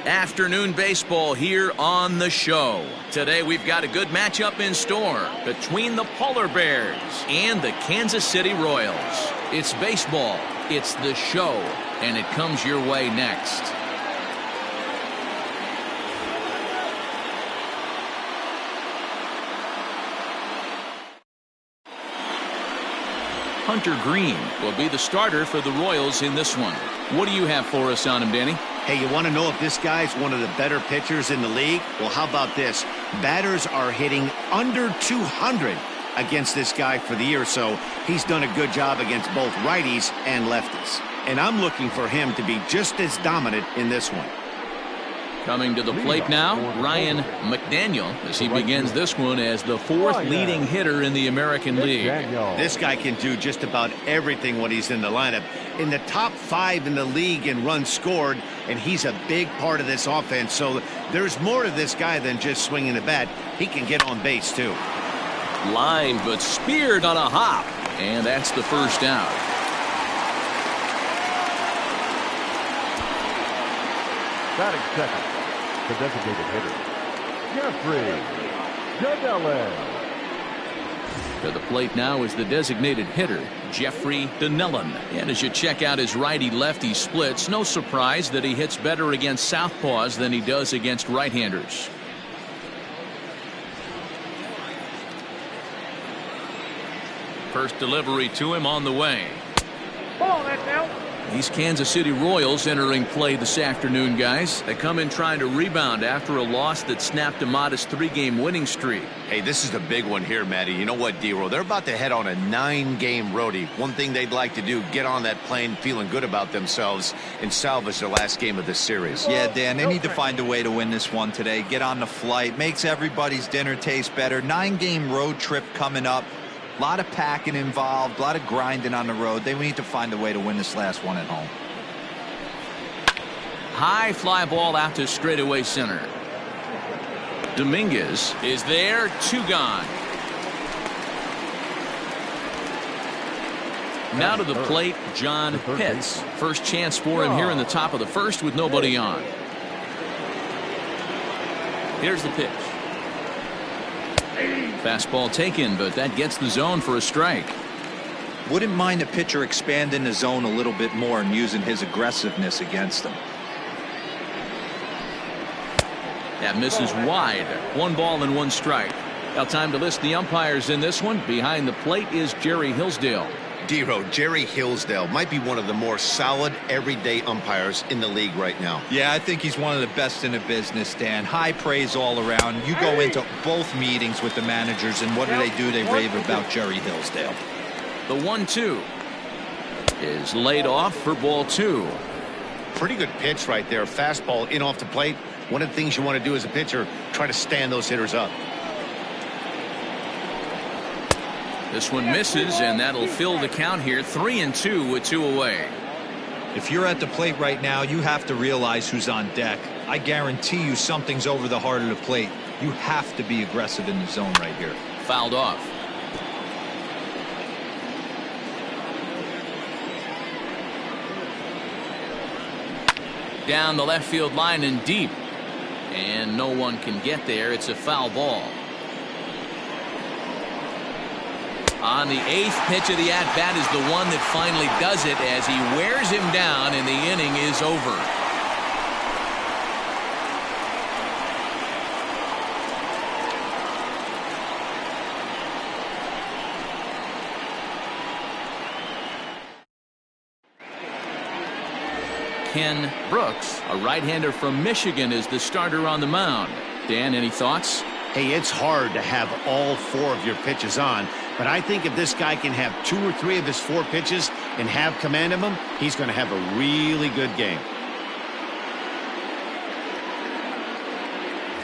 Afternoon baseball here on the show. Today we've got a good matchup in store between the Polar Bears and the Kansas City Royals. It's baseball, it's the show, and it comes your way next. Hunter Green will be the starter for the Royals in this one. What do you have for us on him, Danny? Hey, you want to know if this guy's one of the better pitchers in the league? Well, how about this? Batters are hitting under 200 against this guy for the year, so he's done a good job against both righties and lefties. And I'm looking for him to be just as dominant in this one. Coming to the plate now, Ryan McDaniel, as he begins this one as the fourth leading hitter in the American League. This guy can do just about everything when he's in the lineup. In the top 5 in the league in runs scored, and he's a big part of this offense. So there's more to this guy than just swinging the bat. He can get on base, too. Lined but speared on a hop, and that's the first out. Batting second, the designated hitter, Jeffrey Donnellan. To the plate now is the designated hitter, Jeffrey Donnellan. And as you check out his righty-lefty splits, no surprise that he hits better against southpaws than he does against right-handers. First delivery to him on the way. Ball, that's out. These Kansas City Royals entering play this afternoon, guys. They come in trying to rebound after a loss that snapped a modest 3-game winning streak. Hey, this is the big one here, Matty. You know what, D-Roll? They're about to head on a 9-game roadie. One thing they'd like to do, get on that plane feeling good about themselves and salvage the last game of this series. Yeah, Dan, they need to find a way to win this one today. Get on the flight. Makes everybody's dinner taste better. 9-game road trip coming up. A lot of packing involved, a lot of grinding on the road. They need to find a way to win this last one at home. High fly ball out to straightaway center. Dominguez is there, 2 gone. Now to the plate, John Pitts. First chance for him here in the top of the first with nobody on. Here's the pitch. Fastball taken, but that gets the zone for a strike. Wouldn't mind a pitcher expanding the zone a little bit more and using his aggressiveness against them. That misses wide. 1 ball and 1 strike. Now time to list the umpires in this one. Behind the plate is Jerry Hillsdale. D-Roll, Jerry Hillsdale might be one of the more solid everyday umpires in the league right now. Yeah, I think he's one of the best in the business, Dan. High praise all around. You go into both meetings with the managers, and what do? They rave about Jerry Hillsdale. The 1-2 is laid off for ball 2. Pretty good pitch right there. Fastball in off the plate. One of the things you want to do as a pitcher, try to stand those hitters up. This one misses, and that'll fill the count here. 3-2 with 2 away. If you're at the plate right now, you have to realize who's on deck. I guarantee you something's over the heart of the plate. You have to be aggressive in the zone right here. Fouled off. Down the left field line and deep. And no one can get there. It's a foul ball. On the 8th pitch of the at-bat is the one that finally does it as he wears him down and the inning is over. Ken Brooks, a right-hander from Michigan, is the starter on the mound. Dan, any thoughts? Hey, it's hard to have all 4 of your pitches on, but I think if this guy can have 2 or 3 of his 4 pitches and have command of them, he's going to have a really good game.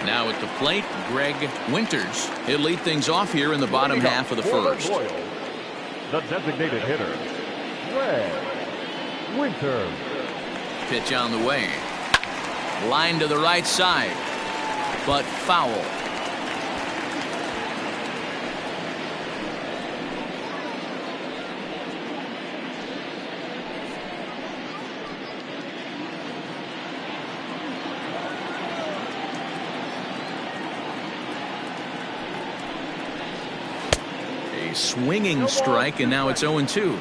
Now at the plate, Greg Winters. He'll lead things off here in the bottom half of the first. The designated hitter, Greg Winters. Pitch on the way. Line to the right side, but foul. A swinging strike, and now it's 0-2.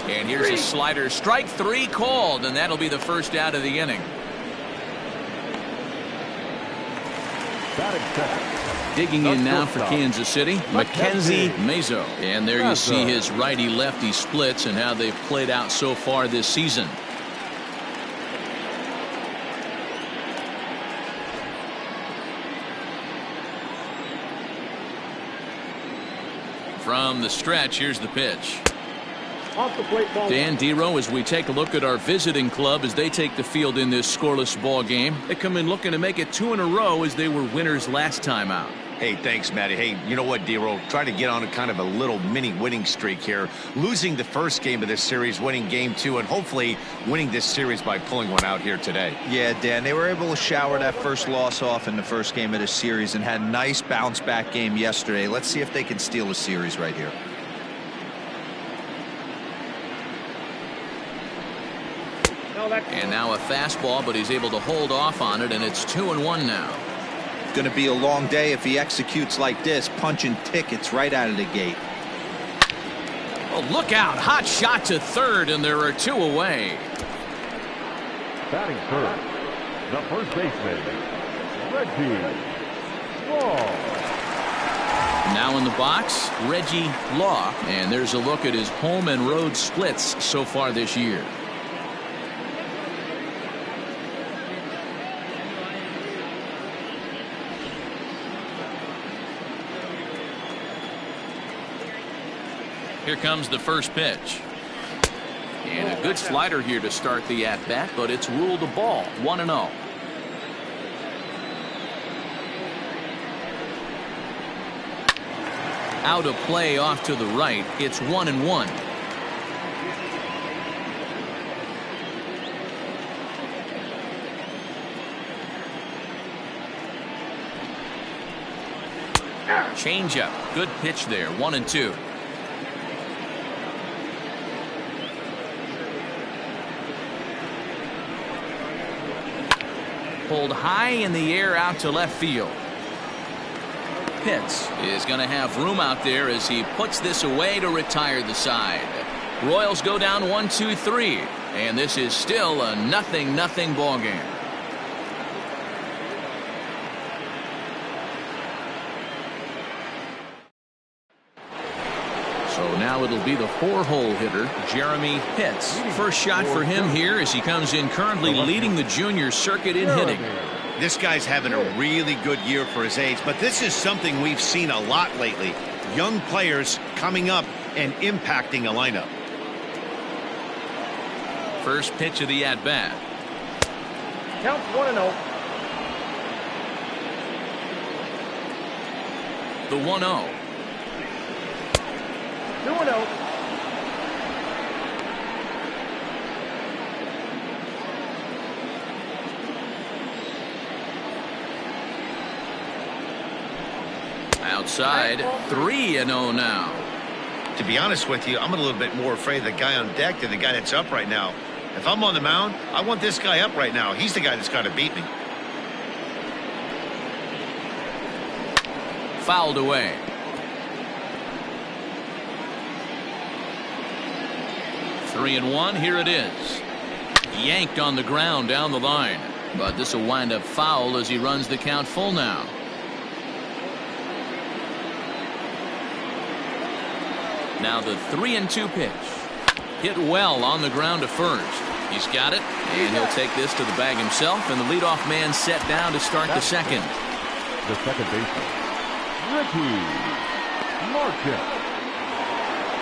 And here's a slider. Strike 3 called, and that'll be the first out of the inning. Batting second. Digging in now for Kansas City, Mackenzie Mazo. And there you see his righty-lefty splits and how they've played out so far this season. From the stretch, here's the pitch. Off the plate, ball. Dan Dero, as we take a look at our visiting club as they take the field in this scoreless ball game. They come in looking to make it 2 in a row as they were winners last time out. Hey, thanks, Matty. Hey, you know what, Dero? Try to get on a kind of a little mini winning streak here. Losing the first game of this series, winning game 2, and hopefully winning this series by pulling one out here today. Yeah, Dan, they were able to shower that first loss off in the first game of the series and had a nice bounce-back game yesterday. Let's see if they can steal a series right here. And now a fastball, but he's able to hold off on it, and it's 2-1 now. Going to be a long day if he executes like this, punching tickets right out of the gate. Oh, look out. Hot shot to third, and there are 2 away. Batting third, the first baseman, Reggie Law. Now in the box, Reggie Law. And there's a look at his home and road splits so far this year. Here comes the first pitch. And a good slider here to start the at-bat, but it's ruled a ball. 1-0. Out of play off to the right. It's 1-1. Changeup. Good pitch there. 1-2. Pulled high in the air out to left field. Pitts is going to have room out there as he puts this away to retire the side. Royals go down 1-2-3, and this is still a 0-0 ball game. So now it'll be the 4-hole hitter, Jeremy Pitts. First shot for him here as he comes in currently leading the junior circuit in hitting. This guy's having a really good year for his age, but this is something we've seen a lot lately. Young players coming up and impacting a lineup. First pitch of the at-bat. Counts 1-0. The 1-0. 2-0. Outside, 3-0 now. To be honest with you, I'm a little bit more afraid of the guy on deck than the guy that's up right now. If I'm on the mound, I want this guy up right now. He's the guy that's got to beat me. Fouled away. Three and one, here it is. Yanked on the ground down the line. But this will wind up foul as he runs the count full now. Now the 3-2 pitch. Hit well on the ground to first. He's got it, and he'll take this to the bag himself, and the leadoff man set down to start the second. The second baseman, Ricky Marchant.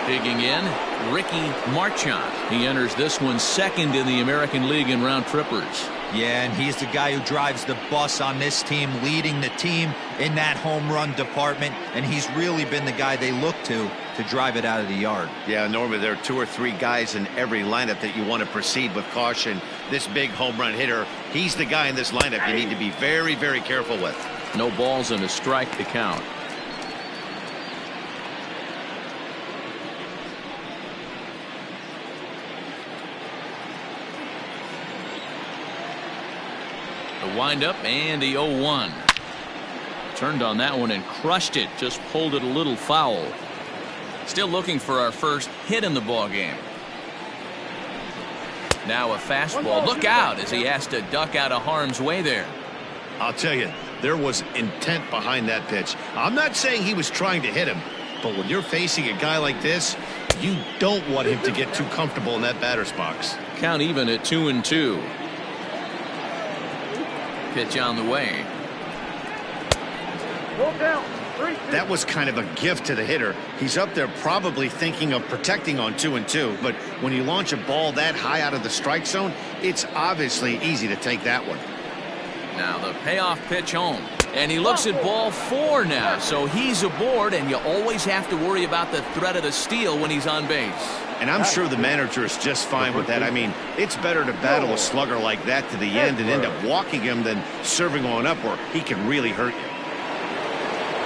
Digging in, Ricky Marchant. He enters this one second in the American League in round trippers. Yeah, and he's the guy who drives the bus on this team, leading the team in that home run department, and he's really been the guy they look to drive it out of the yard. Yeah, Norma, there are 2 or 3 guys in every lineup that you want to proceed with caution. This big home run hitter, he's the guy in this lineup you need to be very, very careful with. No balls and a strike to count. The windup and the 0-1. Turned on that one and crushed it. Just pulled it a little foul. Still looking for our first hit in the ball game. Now a fastball. Look out as he has to duck out of harm's way there. I'll tell you, there was intent behind that pitch. I'm not saying he was trying to hit him, but when you're facing a guy like this, you don't want him to get too comfortable in that batter's box. Count even at 2-2. Pitch on the way. That was kind of a gift to the hitter. He's up there probably thinking of protecting on 2-2, but when you launch a ball that high out of the strike zone, it's obviously easy to take that one. Now the payoff pitch home. And he looks at ball 4 now, so he's aboard, and you always have to worry about the threat of the steal when he's on base. And I'm sure the manager is just fine with that. I mean, it's better to battle a slugger like that to the end and end up walking him than serving on up where he can really hurt you.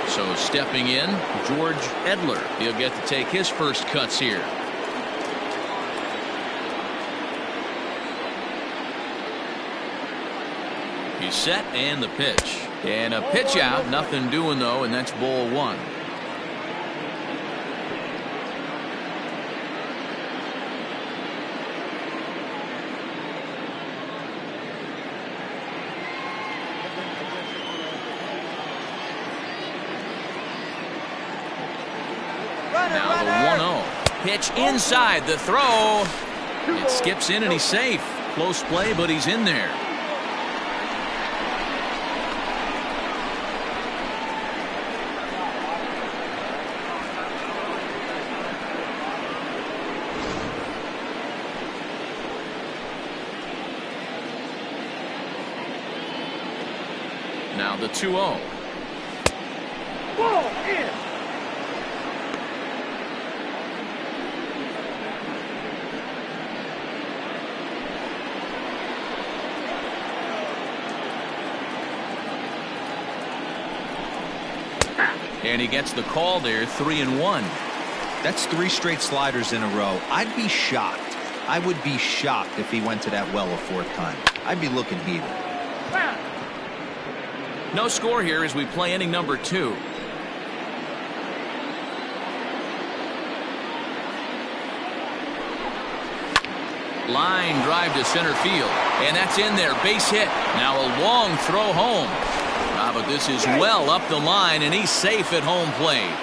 So stepping in, George Edler. He'll get to take his first cuts here. He's set and the pitch. And a pitch out. Nothing doing though, and that's ball 1. Now the 1-0. Pitch inside the throw. It skips in and he's safe. Close play, but he's in there. Now the 2-0. Ball in. And he gets the call there, 3-1. That's 3 straight sliders in a row. I'd be shocked. I would be shocked if he went to that well a 4th time. I'd be looking heated. No score here as we play inning number 2. Line drive to center field. And that's in there. Base hit. Now a long throw home. But this is well up the line, and he's safe at home plate.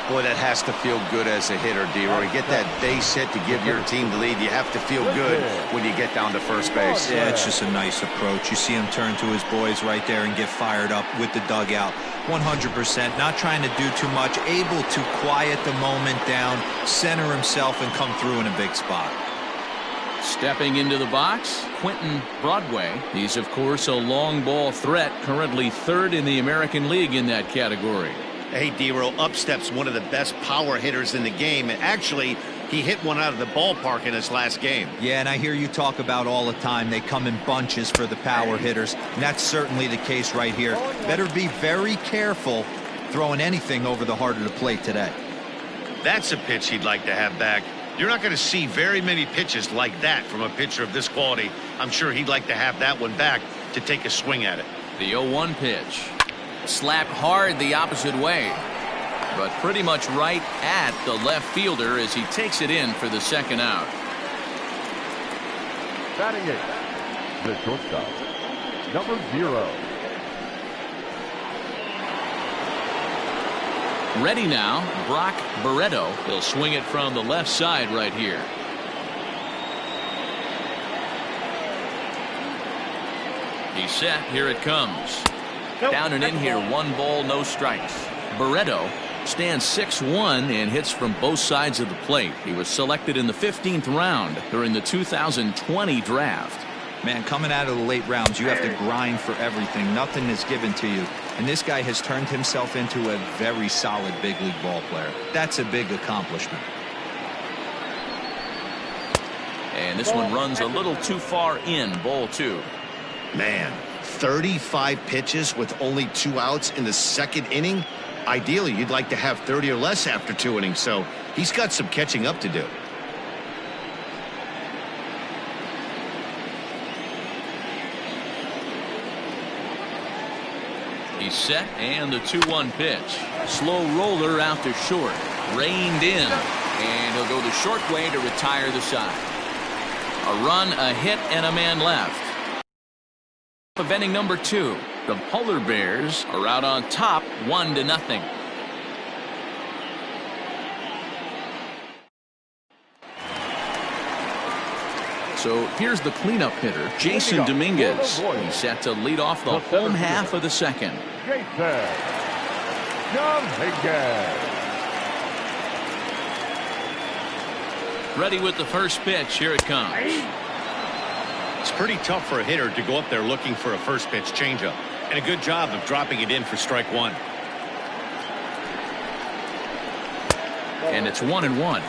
Boy, that has to feel good as a hitter, D-Roy. Get that base hit to give your team the lead. You have to feel good when you get down to first base. Yeah, it's just a nice approach. You see him turn to his boys right there and get fired up with the dugout. 100%, not trying to do too much, able to quiet the moment down, center himself, and come through in a big spot. Stepping into the box, Quentin Broadway. He's, of course, a long ball threat, currently 3rd in the American League in that category. Hey, D-Roy, up steps one of the best power hitters in the game. And actually, he hit one out of the ballpark in his last game. Yeah, and I hear you talk about all the time they come in bunches for the power hitters, and that's certainly the case right here. Better be very careful throwing anything over the heart of the plate today. That's a pitch he'd like to have back. You're not going to see very many pitches like that from a pitcher of this quality. I'm sure he'd like to have that one back to take a swing at it. The 0-1 pitch. Slapped hard the opposite way, but pretty much right at the left fielder as he takes it in for the 2nd out. Batting it, the shortstop, number 0. Ready now, Brock Barreto. He'll swing it from the left side right here. He's set. Here it comes. Down and in here, 1 ball, no strikes. Barreto stands 6'1" and hits from both sides of the plate. He was selected in the 15th round during the 2020 draft. Man, coming out of the late rounds, you have to grind for everything. Nothing is given to you. And this guy has turned himself into a very solid big league ball player. That's a big accomplishment. And this one runs a little too far in, ball 2. Man, 35 pitches with only 2 outs in the 2nd inning. Ideally, you'd like to have 30 or less after 2 innings, so he's got some catching up to do. He's set, and the 2-1 pitch. Slow roller out to short. Reined in. And he'll go the short way to retire the side. A run, a hit, and a man left. Of inning number 2, the Polar Bears are out on top 1-0. So here's the cleanup hitter, Jason Dominguez. He's set to lead off the home half of the second. Jason Dominguez. Ready with the first pitch. Here it comes. It's pretty tough for a hitter to go up there looking for a first pitch changeup. And a good job of dropping it in for strike one. And it's 1-1.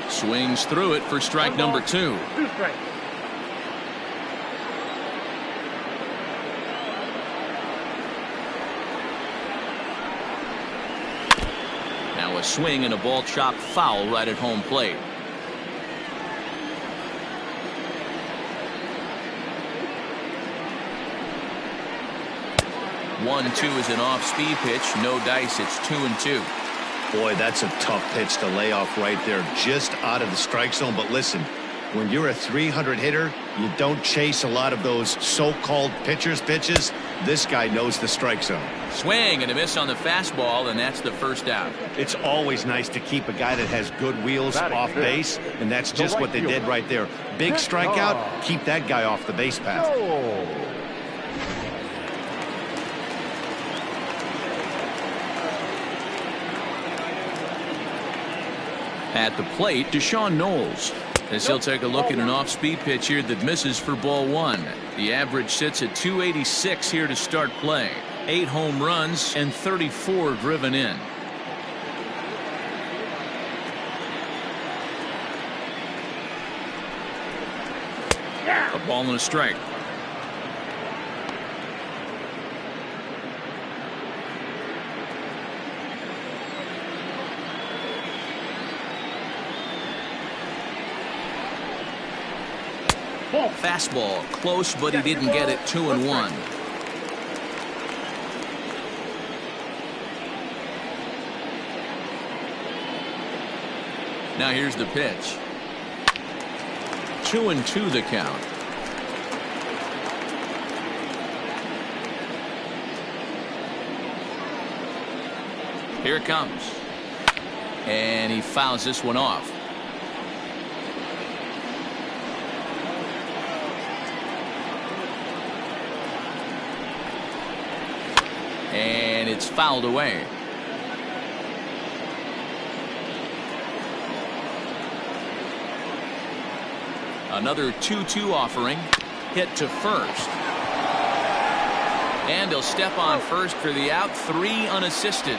Swings through it for strike number 2. Now a swing and a ball chopped foul right at home plate. One, 2 is an off-speed pitch. No dice. It's 2-2. Boy, that's a tough pitch to lay off right there, just out of the strike zone. But listen, when you're a 300 hitter, you don't chase a lot of those so-called pitchers' pitches. This guy knows the strike zone. Swing and a miss on the fastball, and that's the first out. It's always nice to keep a guy that has good wheels off base, and that's just what they did right there. Big strikeout, keep that guy off the base path. At the plate, Deshaun Knowles, as he'll take a look at an off-speed pitch here that misses for ball 1. The average sits at 286 here to start play. 8 home runs and 34 driven in. A ball and a strike. Fastball close, but he didn't get it. 2-1. Now here's the pitch. 2-2 the count. Here it comes. And he fouls this one off. And it's fouled away. Another 2-2 offering. Hit to first. And he'll step on first for the out. 3 unassisted.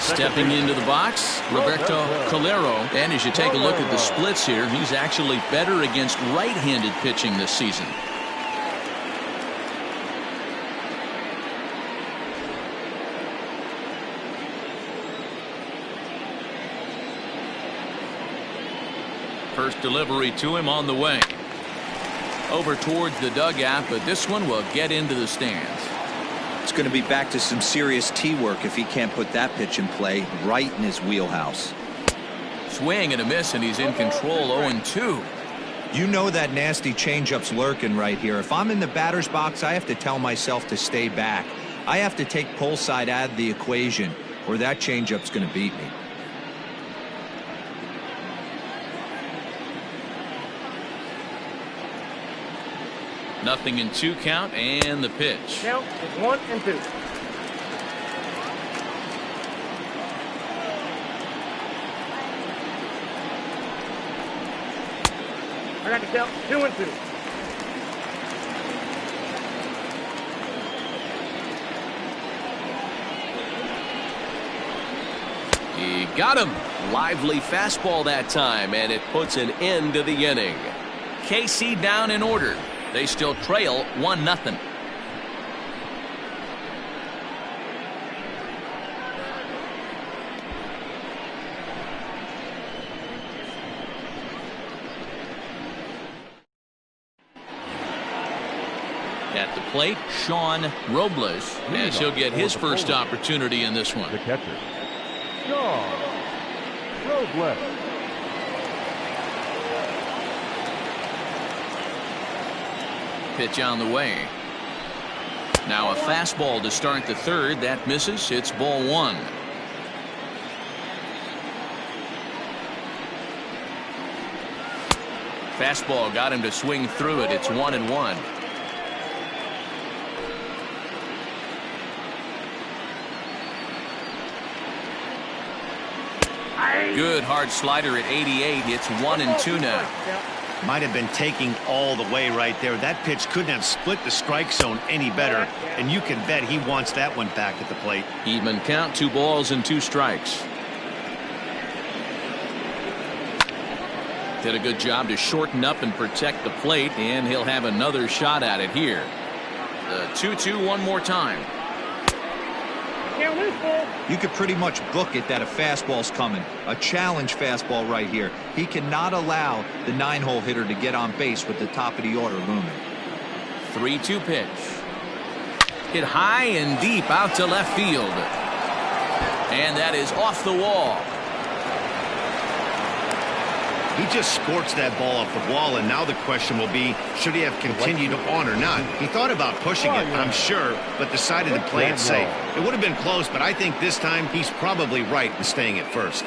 Stepping into the box, Roberto Calero. And as you take a look at the splits here, he's actually better against right-handed pitching this season. First delivery to him on the way. Over towards the dugout, but this one will get into the stands. It's going to be back to some serious tee work if he can't put that pitch in play right in his wheelhouse. Swing and a miss, and he's in control. 0-2. You know that nasty changeup's lurking right here. If I'm in the batter's box, I have to tell myself to stay back. I have to take pull side out of the equation, or that changeup's going to beat me. Nothing in 2 count, and the pitch. Count is 1-2. I got to count 2-2. He got him. Lively fastball that time, and it puts an end to the inning. KC down in order. They still trail 1-0. plate, Sean Robles, as he'll get his first opportunity in this one. The catcher, Sean Robles. Pitch on the way. Now a fastball to start the third. That misses. It's ball one. Fastball got him to swing through it. It's 1-1. Good hard slider at 88. It's 1-2 now. Might have been taking all the way right there. That pitch couldn't have split the strike zone any better, and you can bet he wants that one back at the plate. Even count, 2 balls and 2 strikes. Did a good job to shorten up and protect the plate, and he'll have another shot at it here. The 2-2 one more time. You could pretty much book it that a fastball's coming. A challenge fastball right here. He cannot allow the 9-hole hitter to get on base with the top of the order looming. 3-2 pitch. Hit high and deep out to left field. And that is off the wall. He just scorched that ball off the wall, and now the question will be, should he have continued on or not? He thought about pushing it, I'm sure, but decided to play it safe. It would have been close, but I think this time he's probably right in staying at first.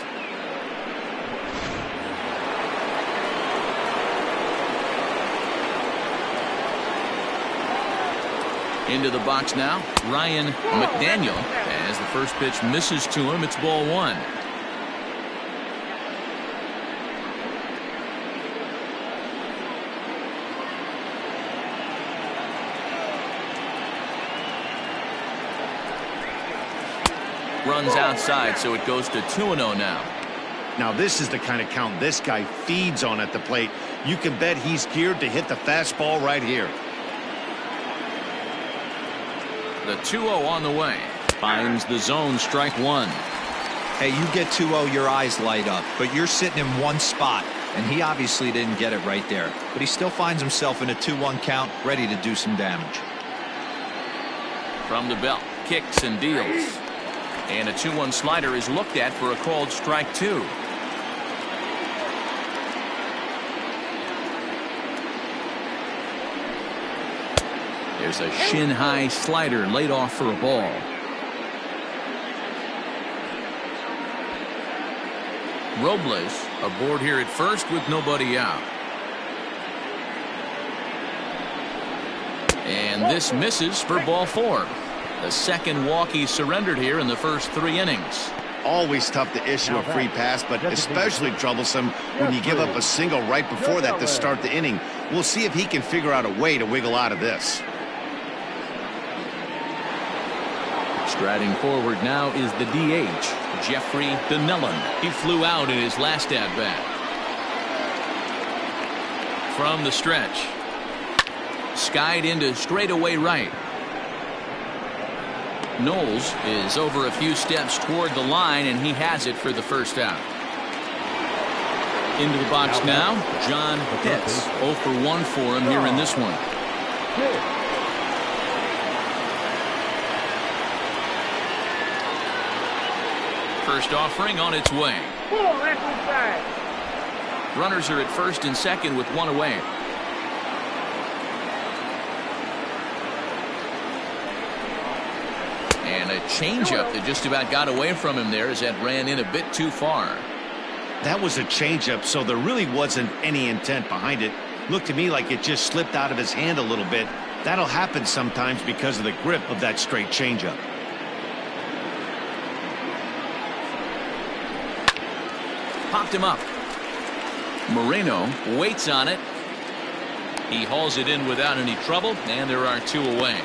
Into the box now, Ryan McDaniel. As the first pitch misses to him, it's ball one. Runs outside, so it goes to 2-0 now. Now this is the kind of count this guy feeds on at the plate. You can bet he's geared to hit the fastball right here. The 2-0 on the way. Finds the zone, strike one. Hey, you get 2-0, your eyes light up, but you're sitting in one spot, and he obviously didn't get it right there. But he still finds himself in a 2-1 count, ready to do some damage. From the belt, kicks and deals. And a 2-1 slider is looked at for a called strike two. There's a shin-high slider laid off for a ball. Robles aboard here at first with nobody out. And this misses for ball four. The second walk he surrendered here in the first 3 innings. Always tough to issue a free pass, but especially troublesome when you give up a single right before that to start the inning. We'll see if he can figure out a way to wiggle out of this. Striding forward now is the DH, Jeffrey Donnellan. He flew out in his last at-bat. From the stretch. Skied into straightaway right. Knowles is over a few steps toward the line, and he has it for the first out. Into the box now, John Pitts. 0 for 1 for him here in this one. First offering on its way. Runners are at first and second with 1 away. And a changeup that just about got away from him there as that ran in a bit too far. That was a changeup, so there really wasn't any intent behind it. Looked to me like it just slipped out of his hand a little bit. That'll happen sometimes because of the grip of that straight changeup. Popped him up. Moreno waits on it. He hauls it in without any trouble, and there are 2 away.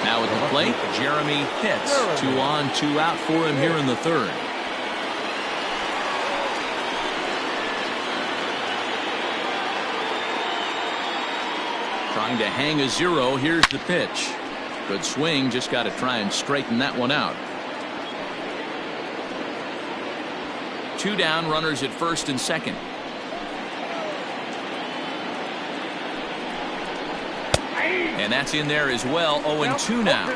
Now at the plate, Jeremy Pitts. 2 on, 2 out for him here in the third. Trying to hang a 0. Here's the pitch. Good swing. Just got to try and straighten that one out. 2 down, runners at first and second. And that's in there as well. 0-2 now.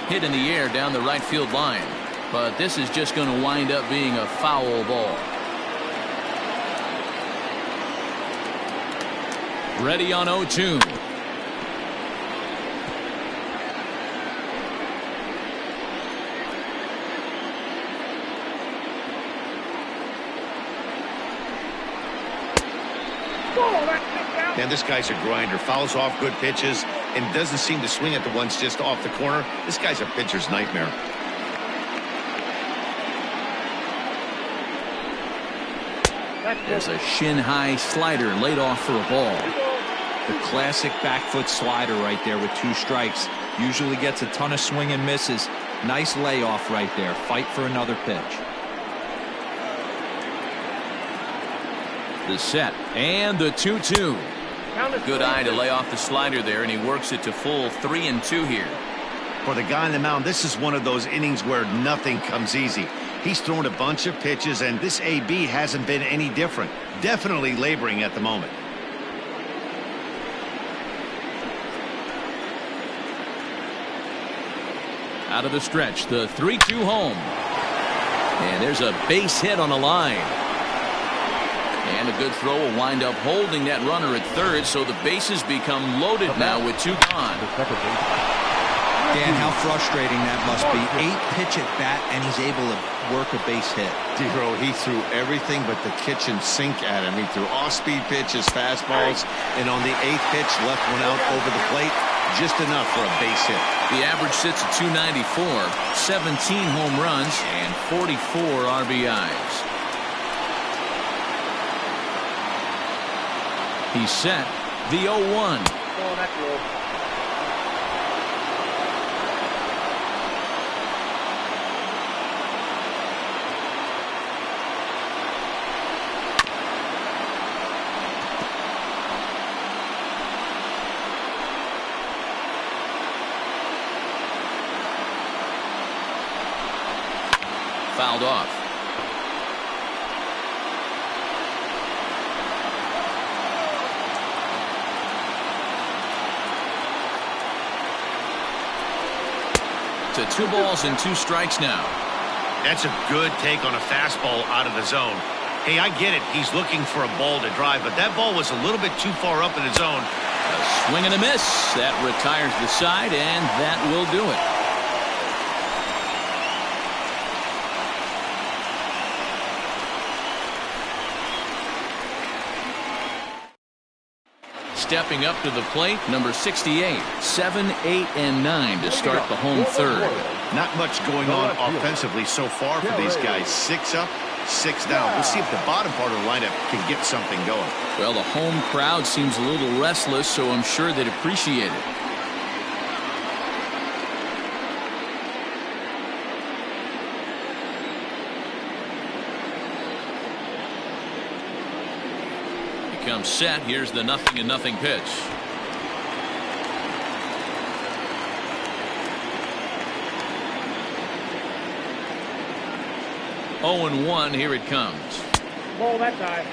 Hit in the air down the right field line. But this is just going to wind up being a foul ball. Ready on 0-2. And this guy's a grinder. Fouls off good pitches and doesn't seem to swing at the ones just off the corner. This guy's a pitcher's nightmare. There's a shin-high slider laid off for a ball. The classic back foot slider right there with 2 strikes. Usually gets a ton of swing and misses. Nice layoff right there. Fight for another pitch. The set and the 2-2. Good eye to lay off the slider there, and he works it to full 3-2 here. For the guy on the mound, this is one of those innings where nothing comes easy. He's thrown a bunch of pitches, and this AB hasn't been any different. Definitely laboring at the moment. Out of the stretch, the 3-2 home. And there's a base hit on the line. And a good throw will wind up holding that runner at third, so the bases become loaded now with 2 gone. Dan, how frustrating that must be. 8-pitch at bat, and he's able to work a base hit. Dero, he threw everything but the kitchen sink at him. He threw off-speed pitches, fastballs, and on the 8th pitch, left one out over the plate. Just enough for a base hit. The average sits at 294, 17 home runs, and 44 RBIs. He's set. The 0-1. Oh, that's low. Fouled off. To 2 balls and 2 strikes now. That's a good take on a fastball out of the zone. Hey, I get it. He's looking for a ball to drive, but that ball was a little bit too far up in the zone. A swing and a miss. That retires the side, and that will do it. Stepping up to the plate, number 68, 7, 8, and 9 to start the home third. Not much going on offensively so far for these guys. 6 up, 6 down. We'll see if the bottom part of the lineup can get something going. Well, the home crowd seems a little restless, so I'm sure they'd appreciate it. Comes set. Here's the 0-0 pitch. Oh, and 1. Here it comes. Ball that side.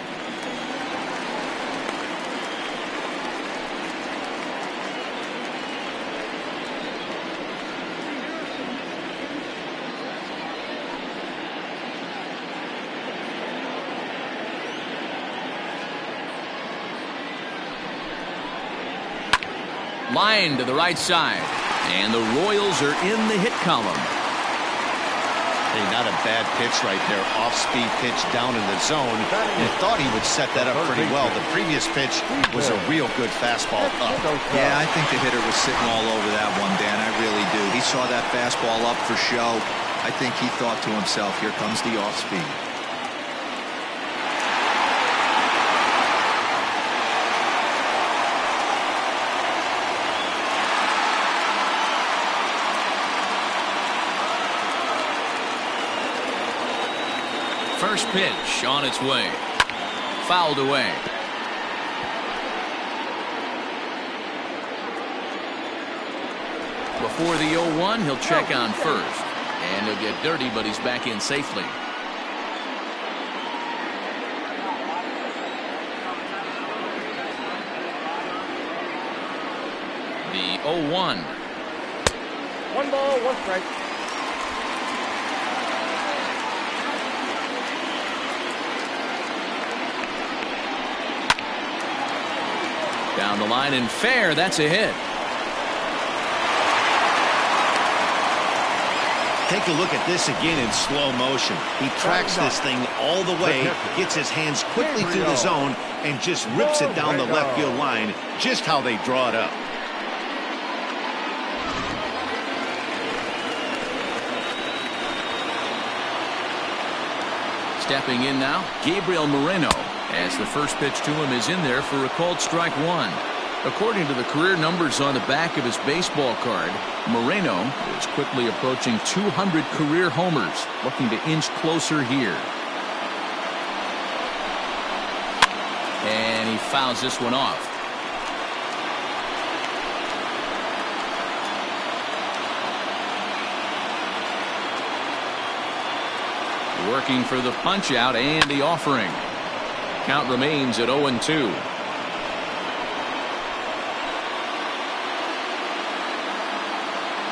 Line to the right side. And the Royals are in the hit column. Hey, not a bad pitch right there. Off-speed pitch down in the zone. You thought he would set that up pretty well. The previous pitch was a real good fastball up. Yeah, I think the hitter was sitting all over that one, Dan. I really do. He saw that fastball up for show. I think he thought to himself, here comes the off-speed. First pitch on its way. Fouled away. Before the 0-1, he'll check on first. And he'll get dirty, but he's back in safely. 0-1. 1 ball, 1 strike. Down the line and fair. That's a hit. Take a look at this again in slow motion. He tracks this thing all the way, gets his hands quickly through the zone, and just rips it down the left field line, just how they draw it up. Stepping in now, Gabriel Moreno, as the first pitch to him is in there for a called strike one. According to the career numbers on the back of his baseball card, Moreno is quickly approaching 200 career homers, looking to inch closer here. And he fouls this one off. Working for the punch out and the offering. Count remains at 0-2.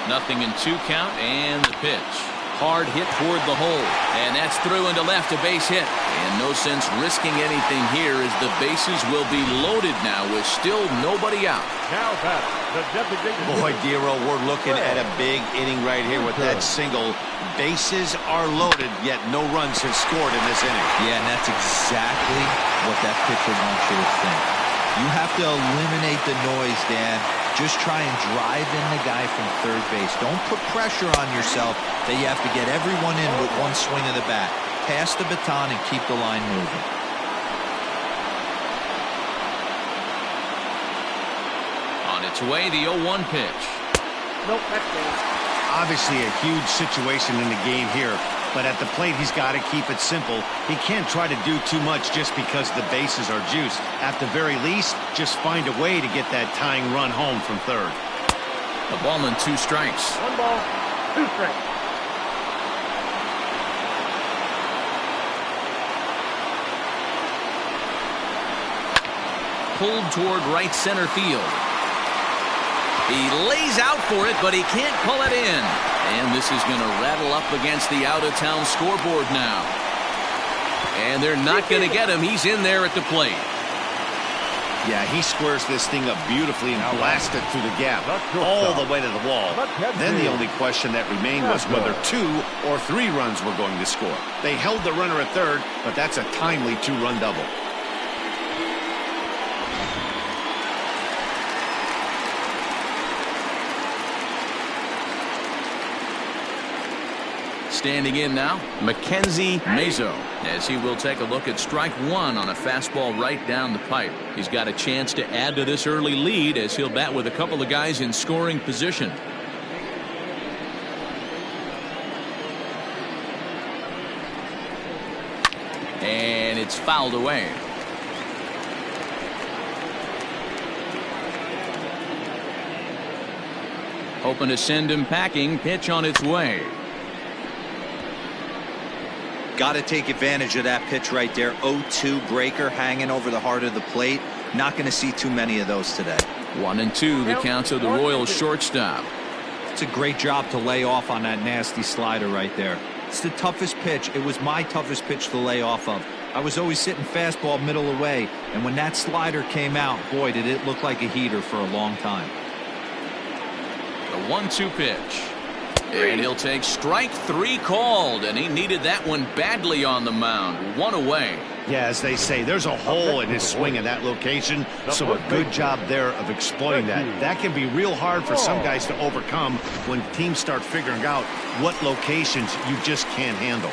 Nothing in 2 count, and the pitch. Hard hit toward the hole, and that's through into left, a base hit. And no sense risking anything here as the bases will be loaded now with still nobody out. Now back, the designated. Boy, Dero, we're looking at a big inning right here with that single. Bases are loaded, yet no runs have scored in this inning. Yeah, and that's exactly what that pitcher wants you to think. You have to eliminate the noise, Dan. Just try and drive in the guy from third base. Don't put pressure on yourself that you have to get everyone in with one swing of the bat. Pass the baton and keep the line moving. On its way, the 0-1 pitch. Nope, that's game. Obviously a huge situation in the game here, but at the plate he's got to keep it simple. He can't try to do too much just because the bases are juiced. At the very least, just find a way to get that tying run home from third. A ball and 2 strikes. 1 ball, 2 strikes. Pulled toward right center field. He lays out for it, but he can't pull it in. And this is going to rattle up against the out-of-town scoreboard now. And they're not going to get him. He's in there at the plate. Yeah, he squares this thing up beautifully and blasts it through the gap all the way to the wall. Then the only question that remained was whether 2 or 3 runs were going to score. They held the runner at third, but that's a timely 2-run double. Standing in now, Mackenzie Mazo, as he will take a look at strike one on a fastball right down the pipe. He's got a chance to add to this early lead as he'll bat with a couple of guys in scoring position. And it's fouled away. Hoping to send him packing. Pitch on its way. Got to take advantage of that pitch right there. 0-2 breaker hanging over the heart of the plate. Not going to see too many of those today. 1-2 the count of the Royals shortstop. It's a great job to lay off on that nasty slider right there. It's the toughest pitch. It was my toughest pitch to lay off of. I was always sitting fastball middle away, and when that slider came out, boy, did it look like a heater for a long time. The 1-2 pitch. And he'll take strike 3 called, and he needed that one badly on the mound. 1 away. Yeah, as they say, there's a hole in his swing in that location, so a good job there of exploiting that. That can be real hard for some guys to overcome when teams start figuring out what locations you just can't handle.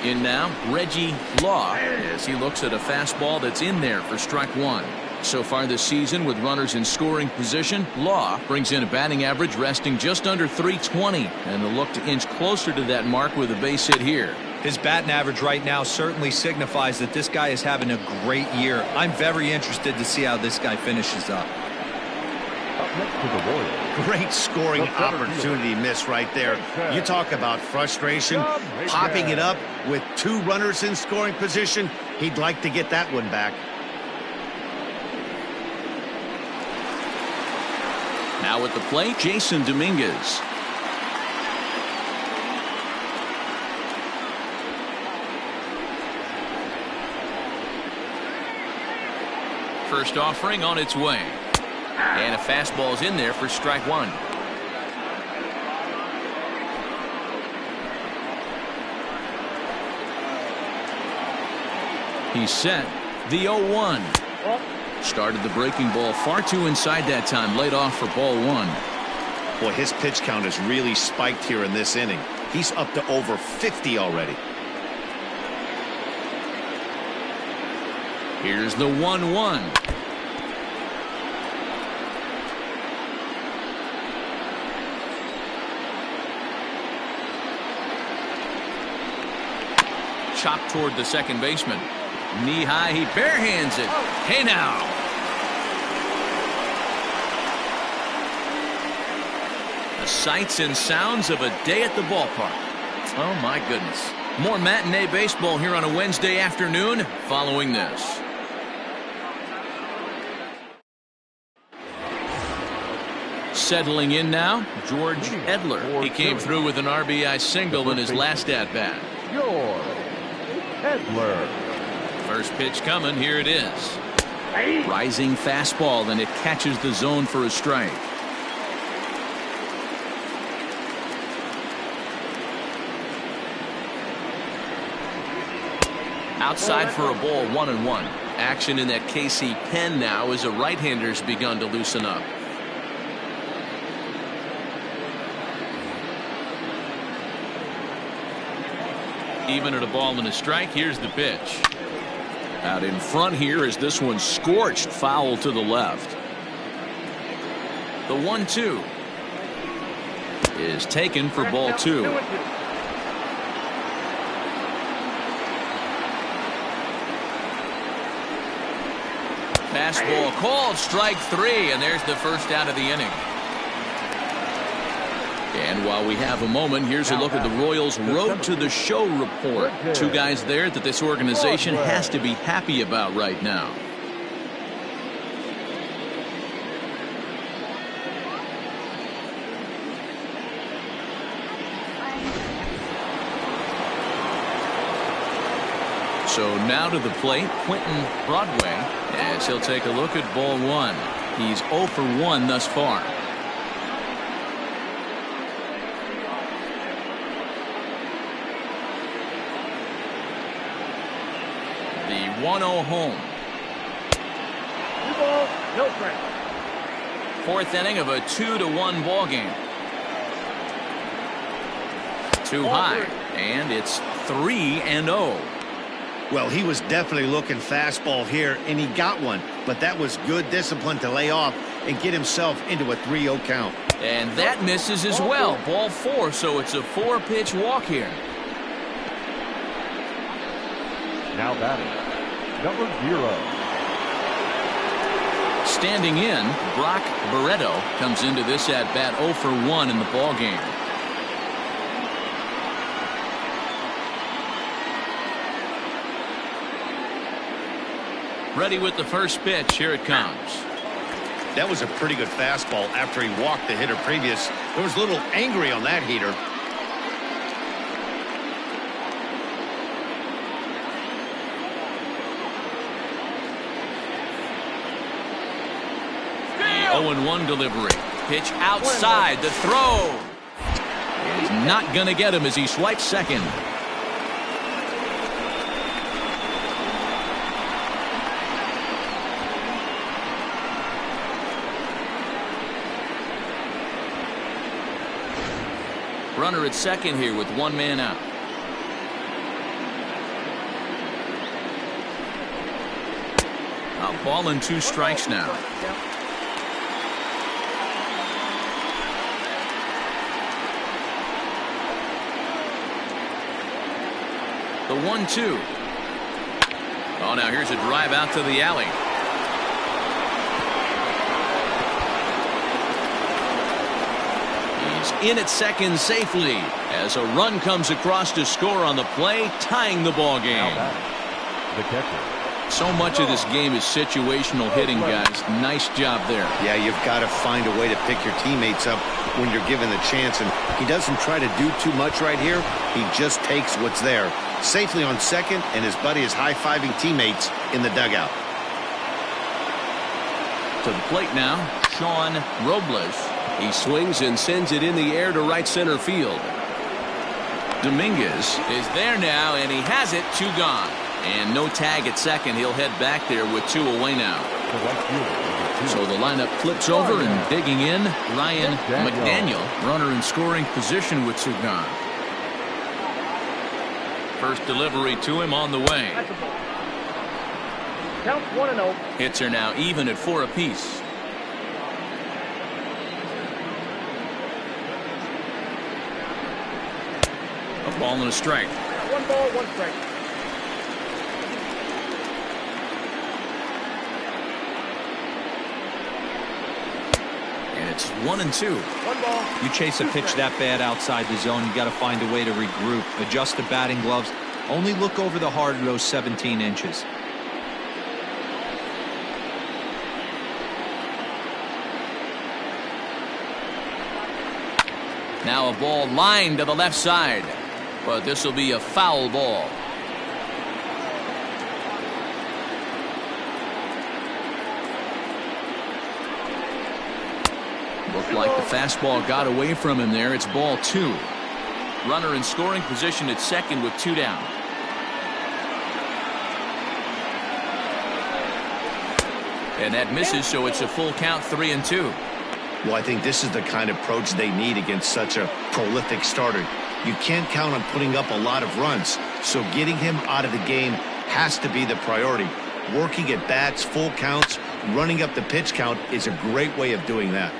In now, Reggie Law, as he looks at a fastball that's in there for strike 1. So far this season, with runners in scoring position, Law brings in a batting average resting just under .320, and the look to inch closer to that mark with a base hit here. His batting average right now certainly signifies that this guy is having a great year. I'm very interested to see how this guy finishes up. Up next to the Royals. Great scoring opportunity miss right there. You talk about frustration, popping it up with 2 runners in scoring position. He'd like to get that one back. Now at the plate, Jason Dominguez. First offering on its way. And a fastball's in there for strike one. He's set. The 0-1. Started the breaking ball far too inside that time. Laid off for ball one. Boy, his pitch count has really spiked here in this inning. He's up to over 50 already. Here's the 1-1. Chopped toward the second baseman. Knee high, he barehands it. Hey now. The sights and sounds of a day at the ballpark. Oh my goodness. More matinee baseball here on a Wednesday afternoon following this. Settling in now, George Edler. He came through with an RBI single in his last at-bat. George Edler. First pitch coming. Here it is. Rising fastball, and it catches the zone for a strike. Outside for a ball, 1-1. Action in that KC pen now as a right-hander's begun to loosen up. Even at a ball and a strike. Here's the pitch. Out in front here is this one scorched foul to the left. The 1-2 is taken for ball two. Fastball called, strike three, and there's the first out of the inning. And while we have a moment, here's a look at the Royals' Road to the Show report. Two guys there that this organization has to be happy about right now. So now to the plate, Quentin Broadway, as he'll take a look at ball one. He's 0 for 1 thus far. The 1-0 home. 2 balls, no strike. Fourth inning of a 2-1 ball game. Too high, and it's 3-0. Well, he was definitely looking fastball here, and he got one. But that was good discipline to lay off and get himself into a 3-0 count. And that misses as well. Ball 4, so it's a 4-pitch walk here. Now batting, number 0. Standing in, Brock Barreto comes into this at-bat 0 for 1 in the ball game. Ready with the first pitch. Here it comes. That was a pretty good fastball after he walked the hitter previous. There was a little angry on that heater. The 0-1 delivery. Pitch outside. The throw is not going to get him as he swipes second. Runner at second here with one man out. A ball and 2 strikes now. The 1-2. Oh, now here's a drive out to the alley. In at second safely as a run comes across to score on the play, tying the ball game. The catcher, So much of this game is situational hitting, guys. Nice job there. Yeah, you've got to find a way to pick your teammates up when you're given the chance, and he doesn't try to do too much right here. He just takes what's there. Safely on second, and his buddy is high-fiving teammates in the dugout. To the plate now, Sean Robles. He swings and sends it in the air to right center field. Dominguez is there now, and he has it. 2 gone. And no tag at second. He'll head back there with 2 away now. So the lineup flips over, and digging in, Ryan McDaniel, runner in scoring position with 2 gone. First delivery to him on the way. Count 1-0. Hits are now even at 4 apiece. A ball and a strike. 1 ball, 1 strike. And it's 1-2. 1 ball. You chase a pitch that bad outside the zone, you got to find a way to regroup, adjust the batting gloves, only look over the heart of those 17 inches. Now a ball lined to the left side, but this will be a foul ball. Looked like the fastball got away from him there. It's ball 2. Runner in scoring position at second with 2 down. And that misses, so it's a full count, 3-2. Well, I think this is the kind of approach they need against such a prolific starter. You can't count on putting up a lot of runs, so getting him out of the game has to be the priority. Working at bats, full counts, running up the pitch count is a great way of doing that.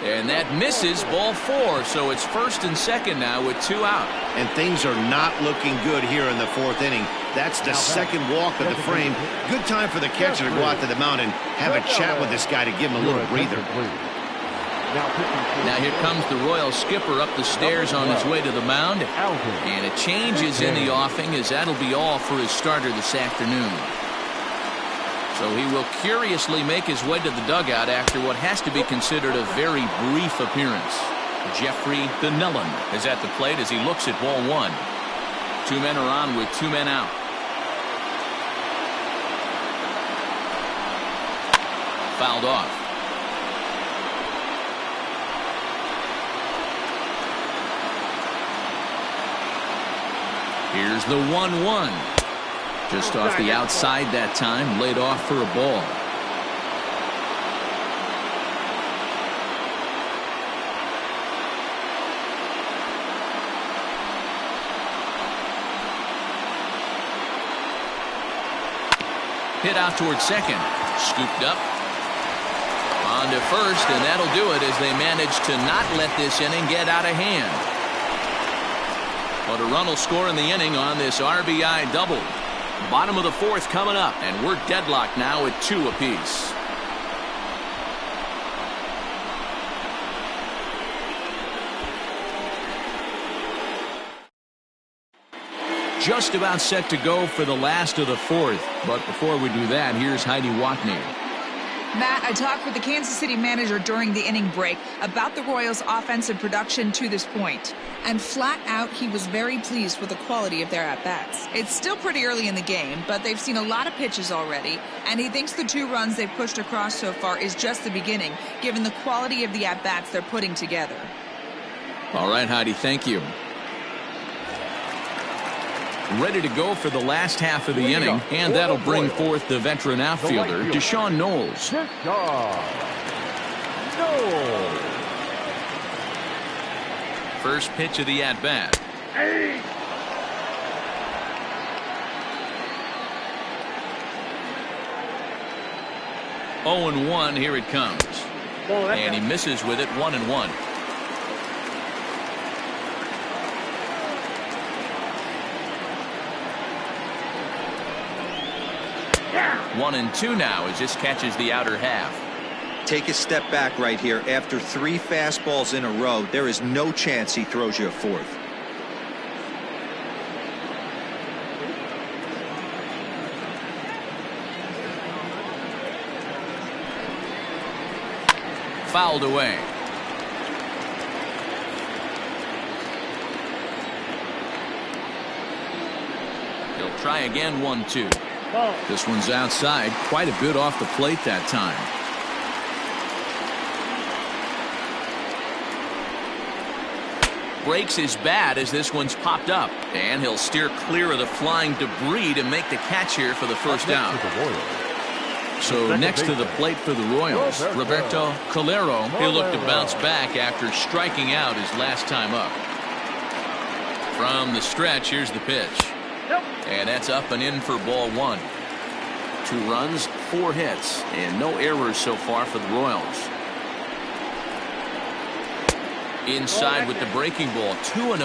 And that misses, ball 4, so it's first and second now with 2 out. And things are not looking good here in the 4th inning. That's the second walk of the frame. Good time for the catcher to go out to the mound and have a chat with this guy to give him a little breather. Now here comes the Royal skipper up the stairs on his way to the mound. And a change is in the offing, as that'll be all for his starter this afternoon. So he will curiously make his way to the dugout after what has to be considered a very brief appearance. Jeffrey Donnellan is at the plate as he looks at ball 1. 2 men are on with 2 men out. Fouled off. Here's the 1-1. Just off the outside that time, laid off for a ball. Hit out towards second. Scooped up. On to first, and that'll do it as they manage to not let this inning get out of hand. But a run will score in the inning on this RBI double. Bottom of the 4th coming up, and we're deadlocked now at 2 apiece. Just about set to go for the last of the 4th. But before we do that, here's Heidi Watney. Matt, I talked with the Kansas City manager during the inning break about the Royals' offensive production to this point. And flat out, he was very pleased with the quality of their at-bats. It's still pretty early in the game, but they've seen a lot of pitches already. And he thinks the 2 runs they've pushed across so far is just the beginning, given the quality of the at-bats they're putting together. All right, Heidi, thank you. Ready to go for the last half of the inning, and that'll bring forth the veteran outfielder, Deshaun Knowles. First pitch of the at-bat. 0-1, here it comes. And he misses with it, 1-1. 1-2 now as this catches the outer half. Take a step back right here. After 3 fastballs in a row, there is no chance he throws you a 4th. Fouled away. He'll try again, 1-2. This one's outside, quite a bit off the plate that time. Breaks his bat as this one's popped up, and he'll steer clear of the flying debris to make the catch here for the first out. So next to the plate for the Royals, Roberto Calero. He'll look to bounce back after striking out his last time up. From the stretch, here's the pitch. And that's up and in for ball 1. 2 runs, 4 hits, and no errors so far for the Royals. Inside with the breaking ball, 2-0.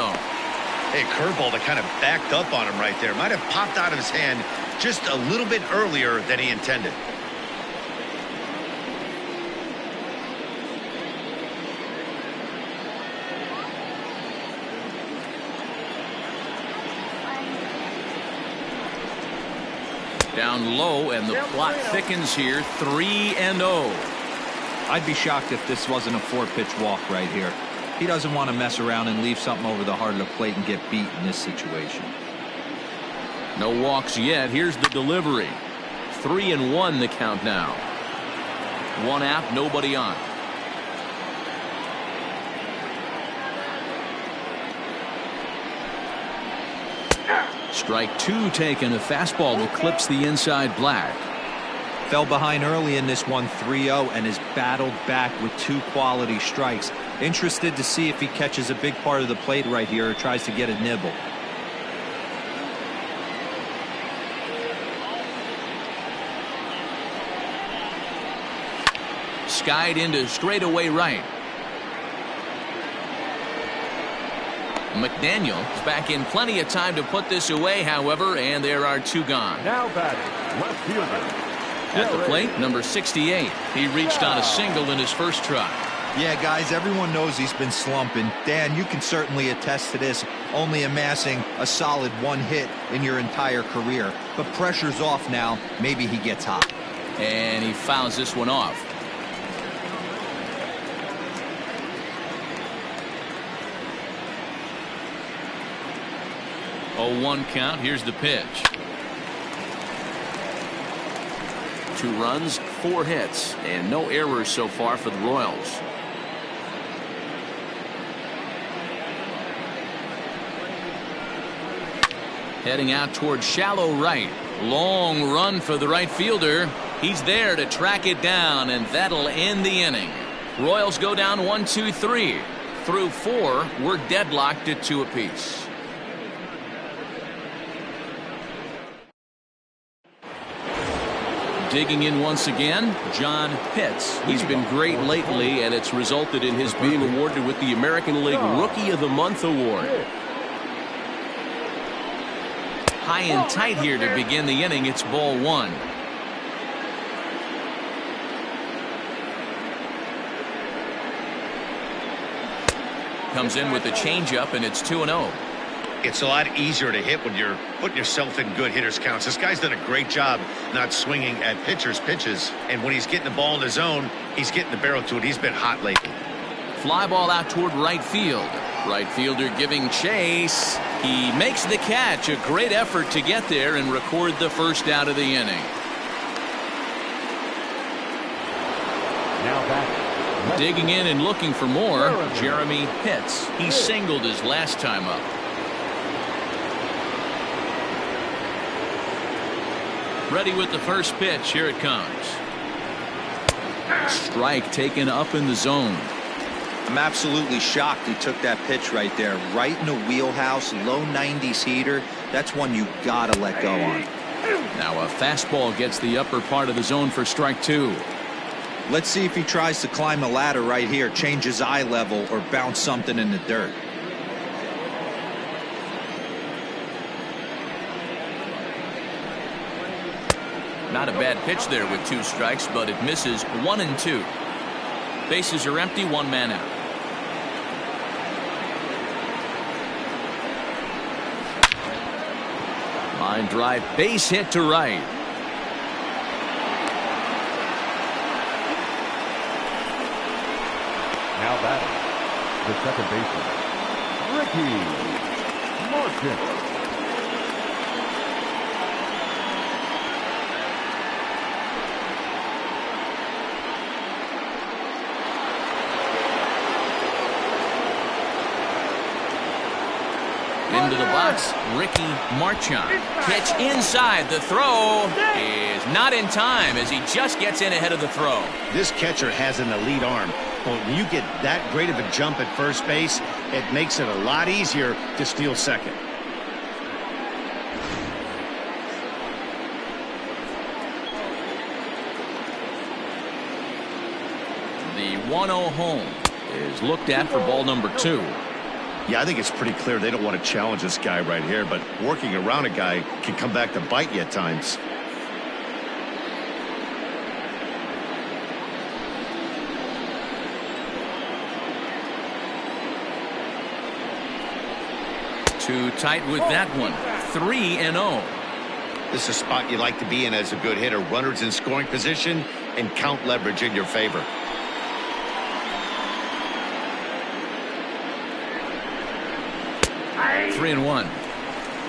Hey, curveball that kind of backed up on him right there. Might have popped out of his hand just a little bit earlier than he intended. Down low, and the plot thickens here, 3-0. I'd be shocked if this wasn't a 4-pitch walk right here. He doesn't want to mess around and leave something over the heart of the plate and get beat in this situation. No walks yet. Here's the delivery. 3-1 the count now. 1 out, nobody on. Strike 2 taken, a fastball that clips the inside black. Fell behind early in this one, 3-0, and has battled back with 2 quality strikes. Interested to see if he catches a big part of the plate right here or tries to get a nibble. Skied into straightaway right. McDaniel is back in plenty of time to put this away, however, and there are 2 gone. Now batting, left fielder. At the plate, number 68. He reached on a single in his first try. Yeah, guys, everyone knows he's been slumping. Dan, you can certainly attest to this, only amassing a solid 1 hit in your entire career. But pressure's off now. Maybe he gets hot. And he fouls this one off. Oh, 1 count. Here's the pitch. 2 runs, 4 hits, and no errors so far for the Royals. Heading out towards shallow right. Long run for the right fielder. He's there to track it down, and that'll end the inning. Royals go down 1-2-3. Through 4, we're deadlocked at 2 apiece. Digging in once again, John Pitts. He's been great lately, and it's resulted in his being awarded with the American League Rookie of the Month award. High and tight here to begin the inning. It's ball 1. Comes in with the changeup, and it's 2-0. It's a lot easier to hit when you're putting yourself in good hitters counts. This guy's done a great job not swinging at pitchers' pitches. And when he's getting the ball in the zone, he's getting the barrel to it. He's been hot lately. Fly ball out toward right field. Right fielder giving chase. He makes the catch. A great effort to get there and record the first out of the inning. Now back. Digging in and looking for more, Jeremy Pitts. He singled his last time up. Ready with the first pitch. Here it comes. Strike taken up in the zone. I'm absolutely shocked he took that pitch right there. Right in the wheelhouse, low 90s heater. That's one you gotta let go on. Now a fastball gets the upper part of the zone for strike 2. Let's see if he tries to climb a ladder right here, change his eye level, or bounce something in the dirt. Not a bad pitch there with 2 strikes, but it misses 1-2. Bases are empty, one man out. Line drive, base hit to right. Now batting, the second baseman, Ricky Martin. Into the box, Ricky Marchand. Pitch inside. The throw is not in time as he just gets in ahead of the throw. This catcher has an elite arm. But when you get that great of a jump at first base, it makes it a lot easier to steal second. The 1-0 home is looked at for ball number 2. Yeah, I think it's pretty clear they don't want to challenge this guy right here, but working around a guy can come back to bite you at times. Too tight with that one. 3-0. This is a spot you like to be in as a good hitter. Runners in scoring position and count leverage in your favor. Three and one.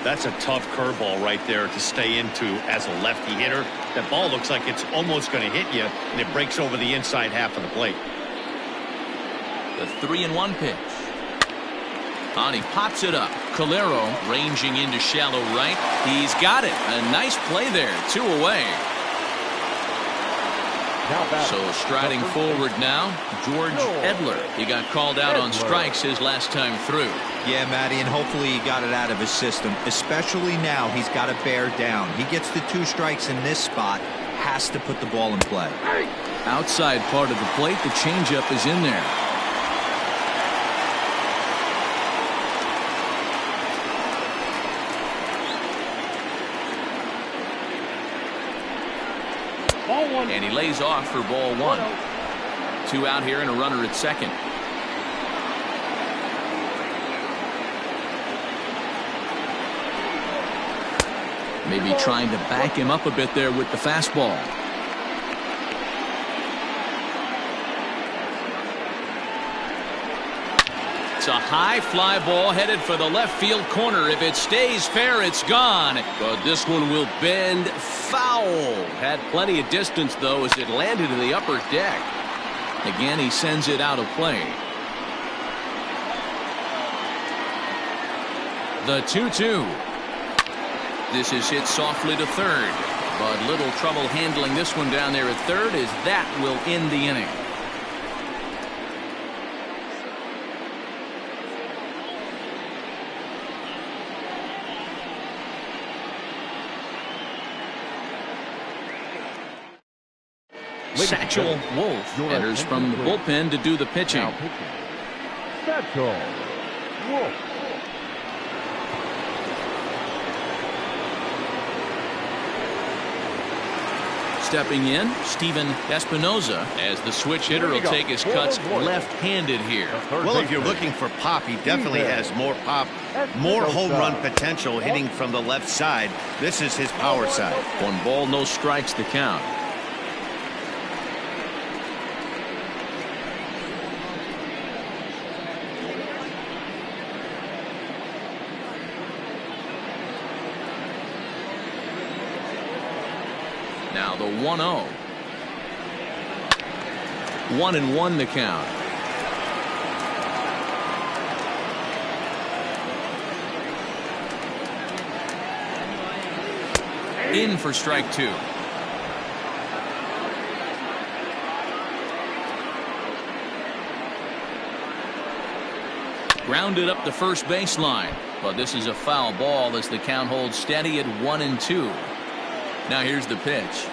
That's a tough curveball right there to stay into as a lefty hitter. That ball looks like it's almost going to hit you, and it breaks over the inside half of the plate. The 3-1 pitch. And he pops it up. Calero ranging into shallow right. He's got it. A nice play there. 2 away. So striding forward now, George Edler. He got called out on strikes his last time through. Yeah, Matty, and hopefully he got it out of his system. Especially now, he's got to bear down. He gets the 2 strikes in this spot, has to put the ball in play. Outside part of the plate, the changeup is in there. And he lays off for ball 1. 2 out here and a runner at second. Maybe trying to back him up a bit there with the fastball. It's a high fly ball headed for the left field corner. If it stays fair, it's gone. But this one will bend foul. Had plenty of distance, though, as it landed in the upper deck. Again, he sends it out of play. The 2-2. This is hit softly to third. But little trouble handling this one down there at third, as that will end the inning. Satchel Wolf enters from the bullpen to do the pitching. Satchel Wolf. Stepping in, Steven Espinoza, as the switch hitter will take his cuts left-handed here. Well, if you're looking for pop, he definitely has more pop, more home run potential hitting from the left side. This is his power side. 1 ball, no strikes, the count. Now the 1-0. 1-1 the count. In for strike 2. Grounded up the first baseline, but this is a foul ball as the count holds steady at 1-2. Now here's the pitch.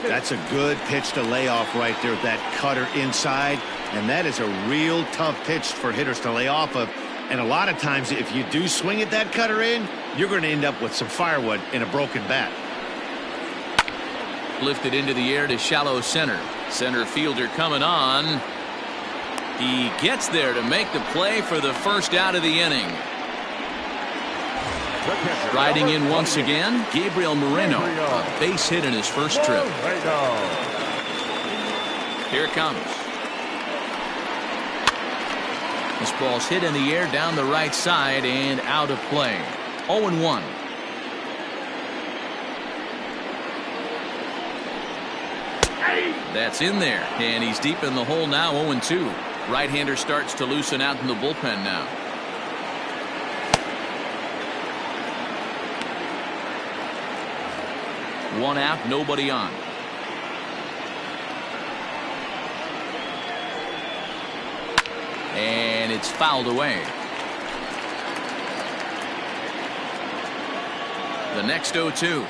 That's a good pitch to lay off right there. That cutter inside, and that is a real tough pitch for hitters to lay off of. And a lot of times, if you do swing at that cutter in, you're going to end up with some firewood and a broken bat. Lifted into the air to shallow center. Center fielder coming on. He gets there to make the play for the first out of the inning. Riding in once again, Gabriel Moreno. A base hit in his first trip. Here it comes. This ball's hit in the air down the right side and out of play. 0-1. That's in there, and he's deep in the hole now. 0-2. Right-hander starts to loosen out in the bullpen now. One out, nobody on. And it's fouled away. The next 0-2.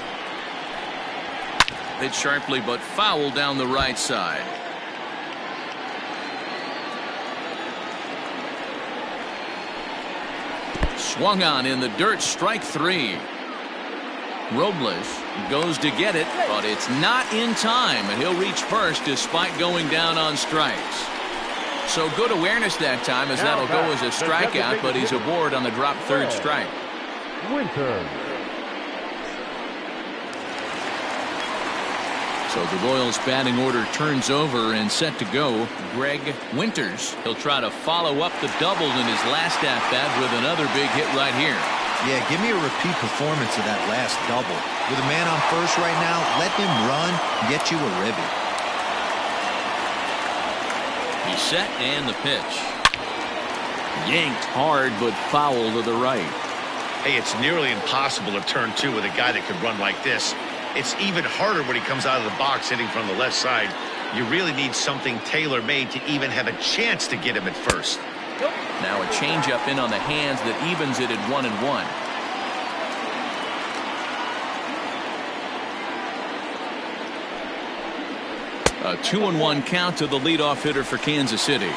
Hit sharply but foul down the right side. Swung on in the dirt, strike 3. Robles goes to get it, but it's not in time, and he'll reach first despite going down on strikes. So good awareness that time, as that'll go as a strikeout, but he's aboard on the drop third strike. So the Royals batting order turns over and set to go. Greg Winters. He'll try to follow up the double in his last at bat with another big hit right here. Yeah, give me a repeat performance of that last double. With a man on first right now, let him run and get you a ribby. He's set and the pitch. Yanked hard but foul to the right. Hey, it's nearly impossible to turn 2 with a guy that could run like this. It's even harder when he comes out of the box hitting from the left side. You really need something tailor-made to even have a chance to get him at first. Now a changeup in on the hands that evens it at 1-1. A 2-1 count to the leadoff hitter for Kansas City.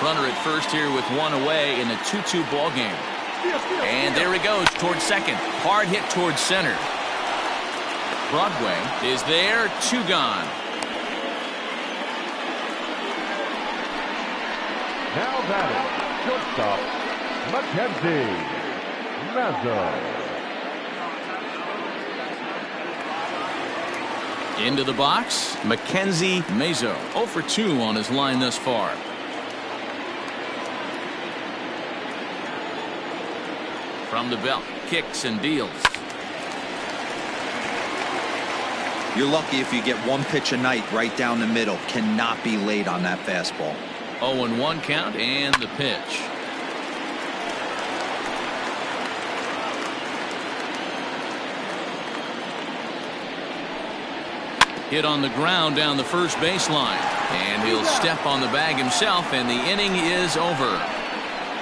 Runner at first here with one away in a 2-2 ball game. And there he goes towards second. Hard hit towards center. Broadway is there, 2 gone. Now batting, shortstop, Mackenzie Mazzo. Into the box, Mackenzie Mazzo. 0 for 2 on his line thus far. From the belt, kicks and deals. You're lucky if you get one pitch a night right down the middle. Cannot be late on that fastball. 0-1 count and the pitch. Hit on the ground down the first baseline, and he'll step on the bag himself, and the inning is over.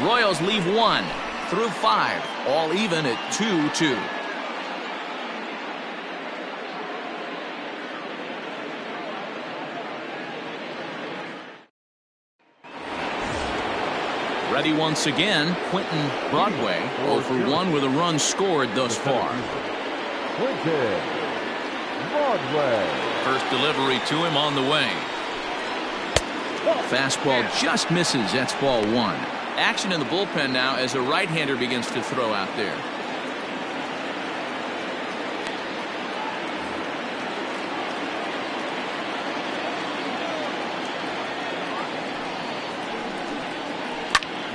Royals leave 1 through 5, all even at 2-2. Ready once again, Quentin Broadway, 0 for 1 with a run scored thus far. Quentin Broadway. First delivery to him on the way. Fastball just misses. That's ball 1. Action in the bullpen now as a right-hander begins to throw out there.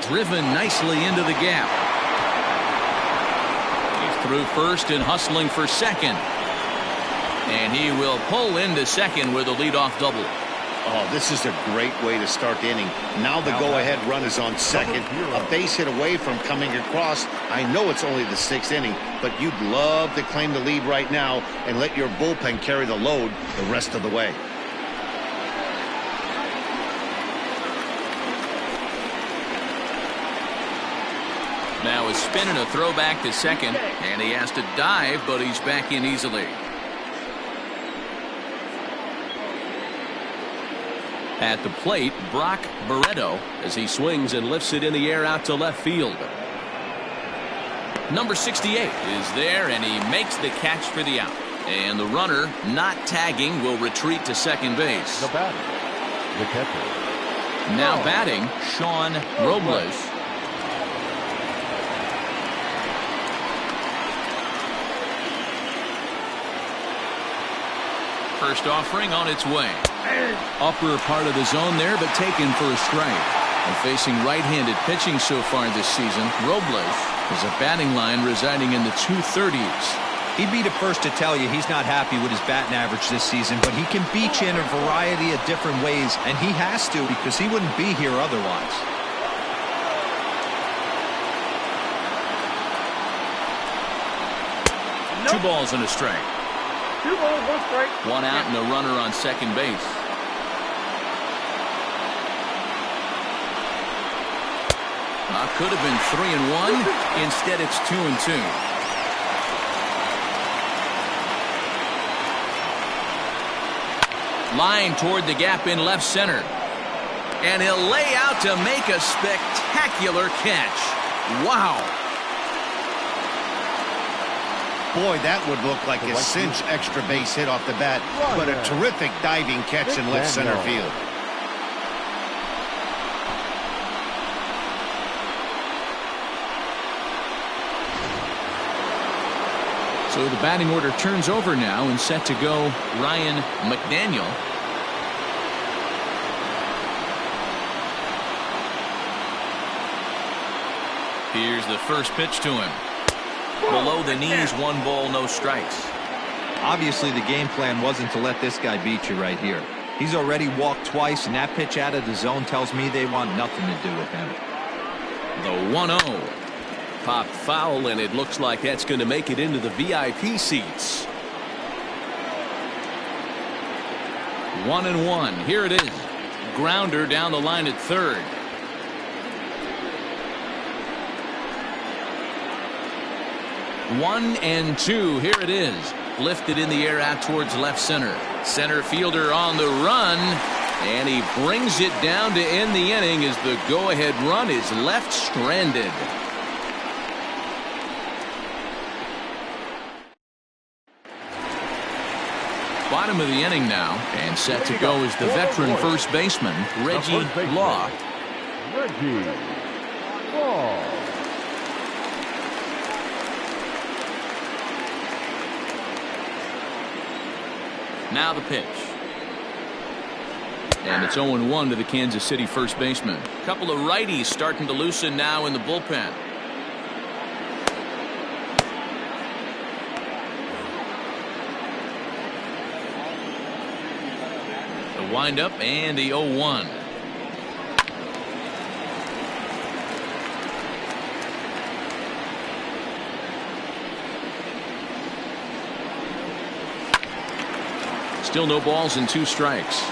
Driven nicely into the gap. He's through first and hustling for second. And he will pull into second with a leadoff double. Oh, this is a great way to start the inning. Now the go-ahead run is on second. A base hit away from coming across. I know it's only the 6th inning, but you'd love to claim the lead right now and let your bullpen carry the load the rest of the way. Now a spin and a throw back to second, and he has to dive, but he's back in easily. At the plate, Brock Barreto as he swings and lifts it in the air out to left field. Number 68 is there, and he makes the catch for the out. And the runner not tagging will retreat to second base. The batter, the catcher. Now batting, Sean Robles. First offering on its way. Upper part of the zone there, but taken for a strike. And facing right-handed pitching so far this season, Robles is a batting line residing in the 230s. He'd be the first to tell you he's not happy with his batting average this season, but he can beat you in a variety of different ways, and he has to because he wouldn't be here otherwise. Nope. 2 balls and a strike. 2 balls, 1 strike. 1 out and a runner on second base. Could have been 3-1. Instead, it's 2-2. Line toward the gap in left center. And he'll lay out to make a spectacular catch. Wow. Boy, that would look like a cinch extra base hit off the bat, but a terrific diving catch in left center field. So the batting order turns over now and set to go Ryan McDaniel. Here's the first pitch to him. Below the knees, 1 ball, no strikes. Obviously, the game plan wasn't to let this guy beat you right here. He's already walked twice, and that pitch out of the zone tells me they want nothing to do with him. The 1-0. Popped foul, and it looks like that's going to make it into the VIP seats. 1-1. Here it is. Grounder down the line at third. One and two. Here it is. Lifted in the air out towards left center. Center fielder on the run. And he brings it down to end the inning as the go-ahead run is left stranded. Bottom of the inning now, and set to go is the veteran first baseman, Reggie Law. Reggie Law. Now the pitch. And it's 0-1 to the Kansas City first baseman. A couple of righties starting to loosen now in the bullpen. The windup and the 0-1. Still no balls and 2 strikes. The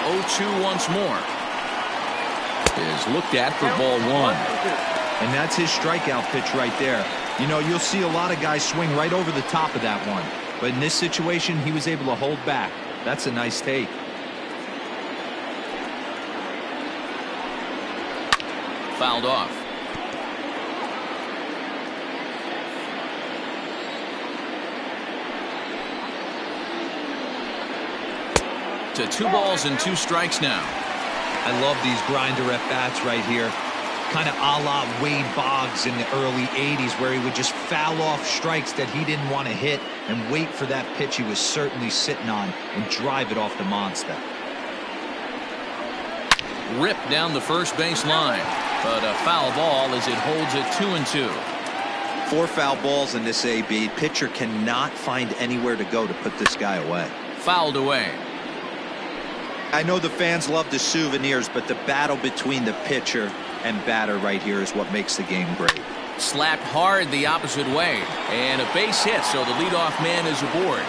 0-2 once more is looked at for ball 1. And that's his strikeout pitch right there. You know, you'll see a lot of guys swing right over the top of that one. But in this situation, he was able to hold back. That's a nice take. Fouled off. To 2 balls and 2 strikes now. I love these grinder at bats right here. Kind of a la Wade Boggs in the early 80s, where he would just foul off strikes that he didn't want to hit and wait for that pitch he was certainly sitting on and drive it off the monster. Ripped down the first base line, but a foul ball as it holds it 2-2. 4 foul balls in this AB. Pitcher cannot find anywhere to go to put this guy away. Fouled away. I know the fans love the souvenirs, but the battle between the pitcher and batter right here is what makes the game great. Slapped hard the opposite way, and a base hit, so the leadoff man is aboard.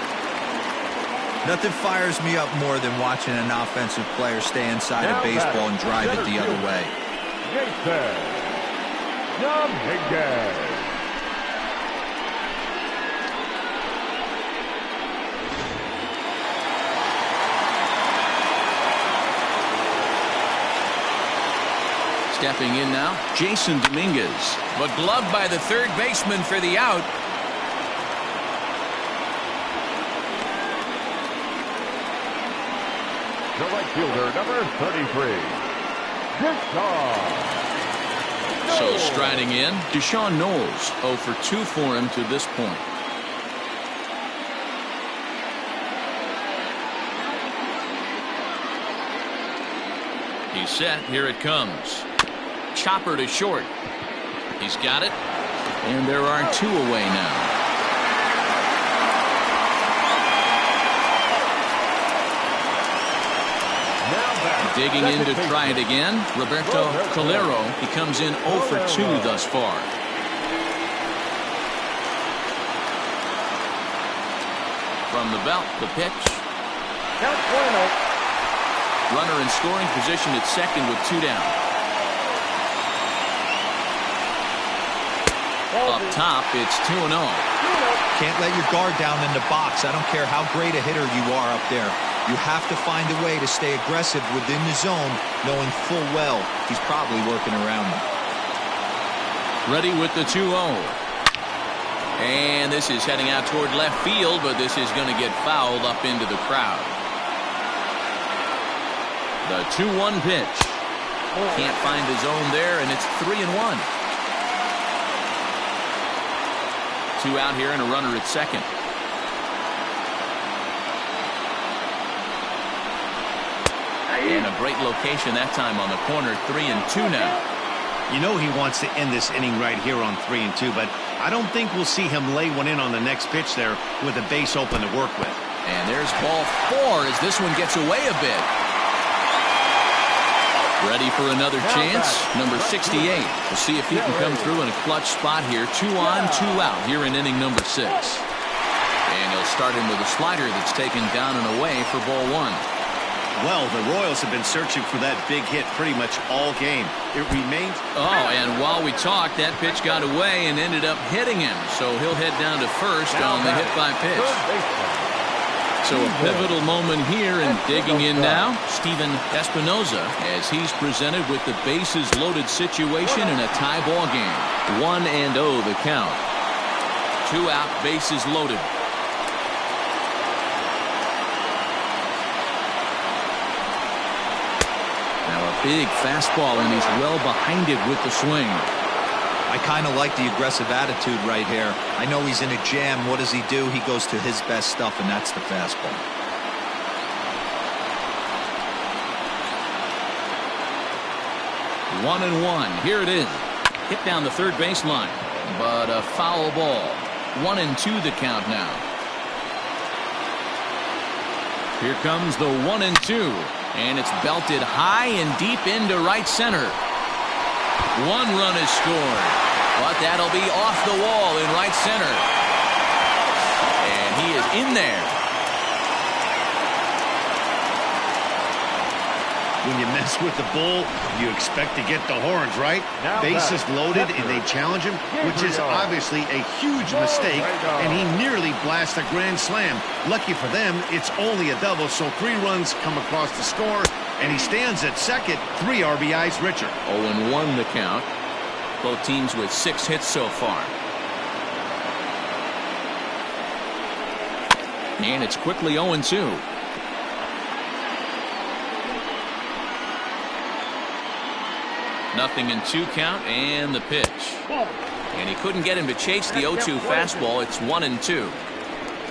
Nothing fires me up more than watching an offensive player stay inside of baseball and drive it the other way. John Higgins. Stepping in now, Jason Dominguez. But gloved by the third baseman for the out. The right fielder, number 33, Deshaun. So striding in, Deshaun Knowles, 0 for 2 for him to this point. He's set. Here it comes. Chopper to short. He's got it. And there are 2 away now. Digging in to try it again, Roberto Calero. He comes in 0 for 2 thus far. From the belt, the pitch. Runner in scoring position at second with 2 down. Up top, it's 2-0. Can't let your guard down in the box. I don't care how great a hitter you are up there. You have to find a way to stay aggressive within the zone, knowing full well he's probably working around them. Ready with the 2-0. And this is heading out toward left field, but this is going to get fouled up into the crowd. The 2-1 pitch. Can't find the zone there, and it's 3-1. 2 out here and a runner at second. And a great location that time on the corner. 3-2 now. You know he wants to end this inning right here on 3-2, but I don't think we'll see him lay one in on the next pitch there with a base open to work with. And there's ball 4 as this one gets away a bit. Ready for another chance. Number 68. We'll see if he can come through in a clutch spot here. 2 on, 2 out here in inning number 6. And he'll start him with a slider that's taken down and away for ball 1. Well, the Royals have been searching for that big hit pretty much all game. It remains. Oh, and while we talked, that pitch got away and ended up hitting him. So he'll head down to first on the hit by pitch. So a pivotal moment here, and digging in now, Steven Espinoza, as he's presented with the bases loaded situation in a tie ball game. 1-0 the count. 2 out, bases loaded. Now a big fastball, and he's well behind it with the swing. I kind of like the aggressive attitude right here. I know he's in a jam. What does he do? He goes to his best stuff, and that's the fastball. 1-1. Here it is. Hit down the third baseline, but a foul ball. 1-2 the count now. Here comes the 1-2, and it's belted high and deep into right center. 1 run is scored, but that'll be off the wall in right center. And he is in there. When you mess with the bull, you expect to get the horns, right? Bases loaded, and they challenge him, which is obviously a huge mistake, and he nearly blasts a grand slam. Lucky for them, it's only a double, so 3 runs come across the score, and he stands at second, 3 RBIs richer. 0-1 the count. Both teams with 6 hits so far. And it's quickly 0-2. Nothing in 2 count, and the pitch. And he couldn't get him to chase the 0-2 fastball. It's 1-2.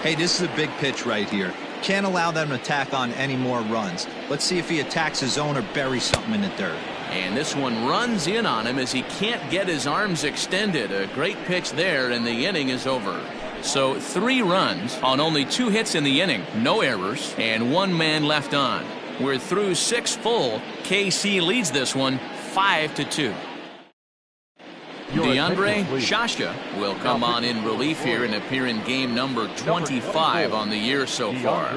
Hey, this is a big pitch right here. Can't allow them to tack on any more runs. Let's see if he attacks his zone or buries something in the dirt. And this one runs in on him as he can't get his arms extended. A great pitch there, and the inning is over. So 3 runs on only 2 hits in the inning. No errors, and 1 man left on. We're through 6 full. KC leads this one 5-2. DeAndre Shasha will come on in relief here and appear in game number 25 on the year so far.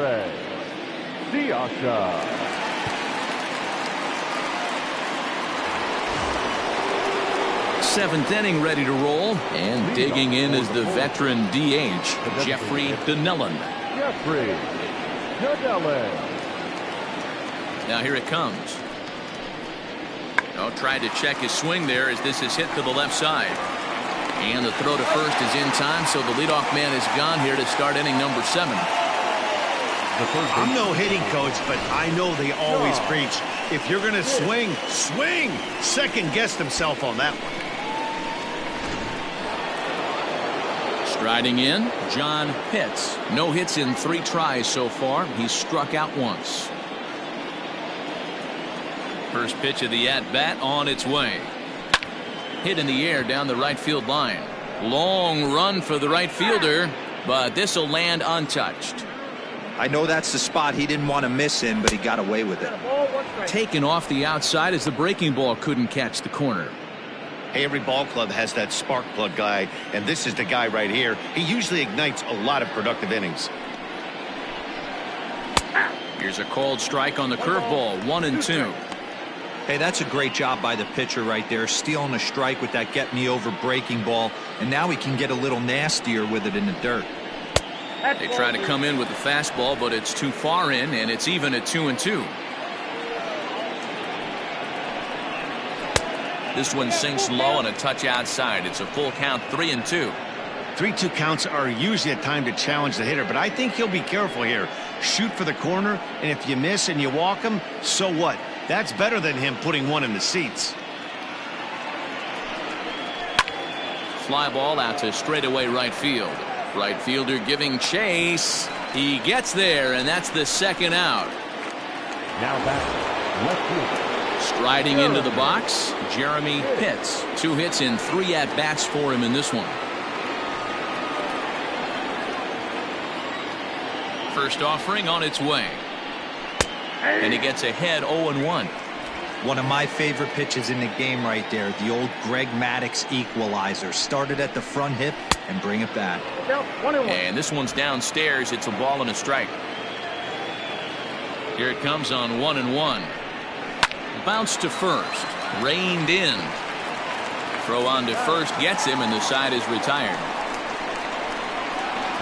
7th inning ready to roll, and digging in is the veteran DH, Jeffrey Donnellan. Now here it comes. Oh, tried to check his swing there as this is hit to the left side. And the throw to first is in time, so the leadoff man is gone here to start inning number 7. I'm no hitting coach, but I know they always preach, if you're going to swing, swing. Second guessed himself on that one. Striding in, John Pitts. No hits in 3 tries so far. He's struck out once. First pitch of the at-bat on its way. Hit in the air down the right field line. Long run for the right fielder, but this will land untouched. I know that's the spot he didn't want to miss in, but he got away with it. Taken off the outside as the breaking ball couldn't catch the corner. Hey, every ball club has that spark plug guy, and this is the guy right here. He usually ignites a lot of productive innings. Here's a called strike on the curveball, 1-2. Hey, that's a great job by the pitcher right there, stealing a strike with that get-me-over breaking ball, and now he can get a little nastier with it in the dirt. They try to come in with the fastball, but it's too far in, and it's even at 2-2. This one sinks low and a touch outside. It's a full count, 3-2. 3-2 counts are usually a time to challenge the hitter, but I think he'll be careful here. Shoot for the corner, and if you miss and you walk him, so what? That's better than him putting one in the seats. Fly ball out to straightaway right field. Right fielder giving chase. He gets there, and that's the second out. Now back, left fielder. Striding into the box, Jeremy Pitts. 2 hits in 3 at-bats for him in this one. First offering on its way. And he gets ahead 0-1. One of my favorite pitches in the game right there, the old Greg Maddux equalizer. Started at the front hip and bring it back. And this one's downstairs. It's a ball and a strike. Here it comes on 1-1. Bounce to first. Reined in. Throw on to first gets him, and the side is retired.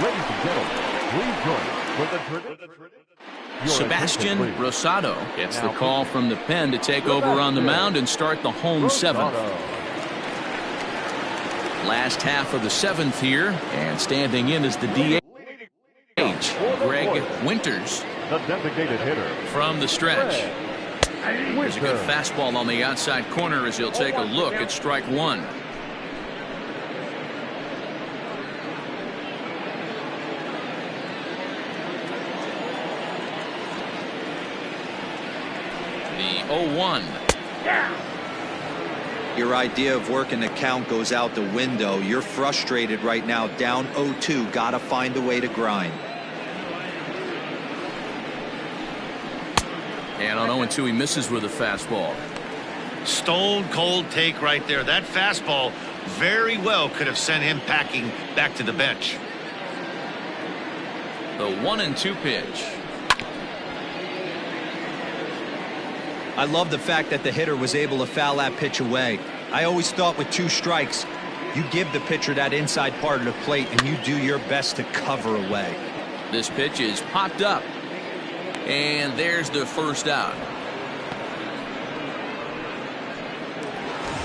Ladies and gentlemen, please join us for the Sebastian Rosado gets the call from the pen to take over on the mound and start the home 7th. Last half of the 7th here, and standing in is the DH, Greg Winters. The designated hitter From the stretch. There's a good fastball on the outside corner as he'll take a look at strike 1. The 0-1. Your idea of working the count goes out the window. You're frustrated right now, down 0-2. Got to find a way to grind. And on 0-2, he misses with a fastball. Stone cold take right there. That fastball very well could have sent him packing back to the bench. The 1-2 pitch. I love the fact that the hitter was able to foul that pitch away. I always thought with 2 strikes, you give the pitcher that inside part of the plate and you do your best to cover away. This pitch is popped up. And there's the first out.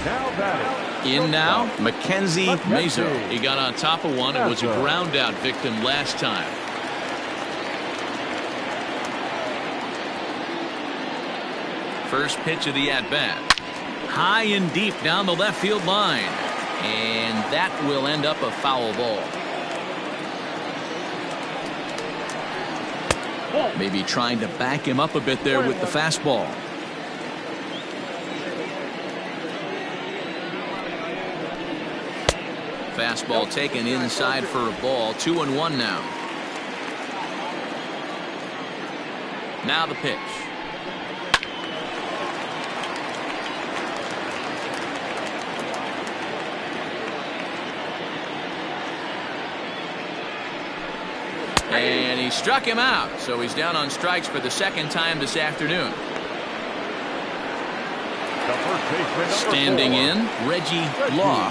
now batting. In now, Mackenzie Mazo. He got on top of one. It was a ground out victim last time. First pitch of the at-bat. High and deep down the left field line. And that will end up a foul ball. Maybe trying to back him up a bit there with the fastball. Fastball taken inside for a ball. 2-1 now. Now the pitch. And he struck him out, so he's down on strikes for the second time this afternoon. Standing in, Reggie Law.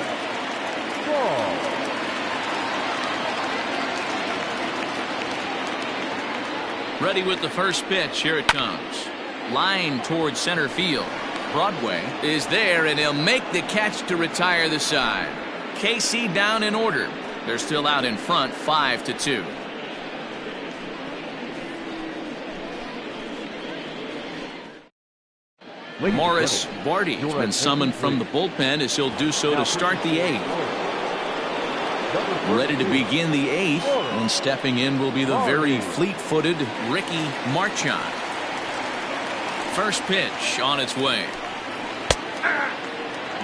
Ready with the first pitch. Here it comes. Line towards center field. Broadway is there, and he'll make the catch to retire the side. KC down in order. They're still out in front, 5-2. Morris Barty has been summoned from the bullpen as he'll do so to start the 8th. Ready to begin the 8th, and stepping in will be the very fleet-footed Ricky Marchand. First pitch on its way.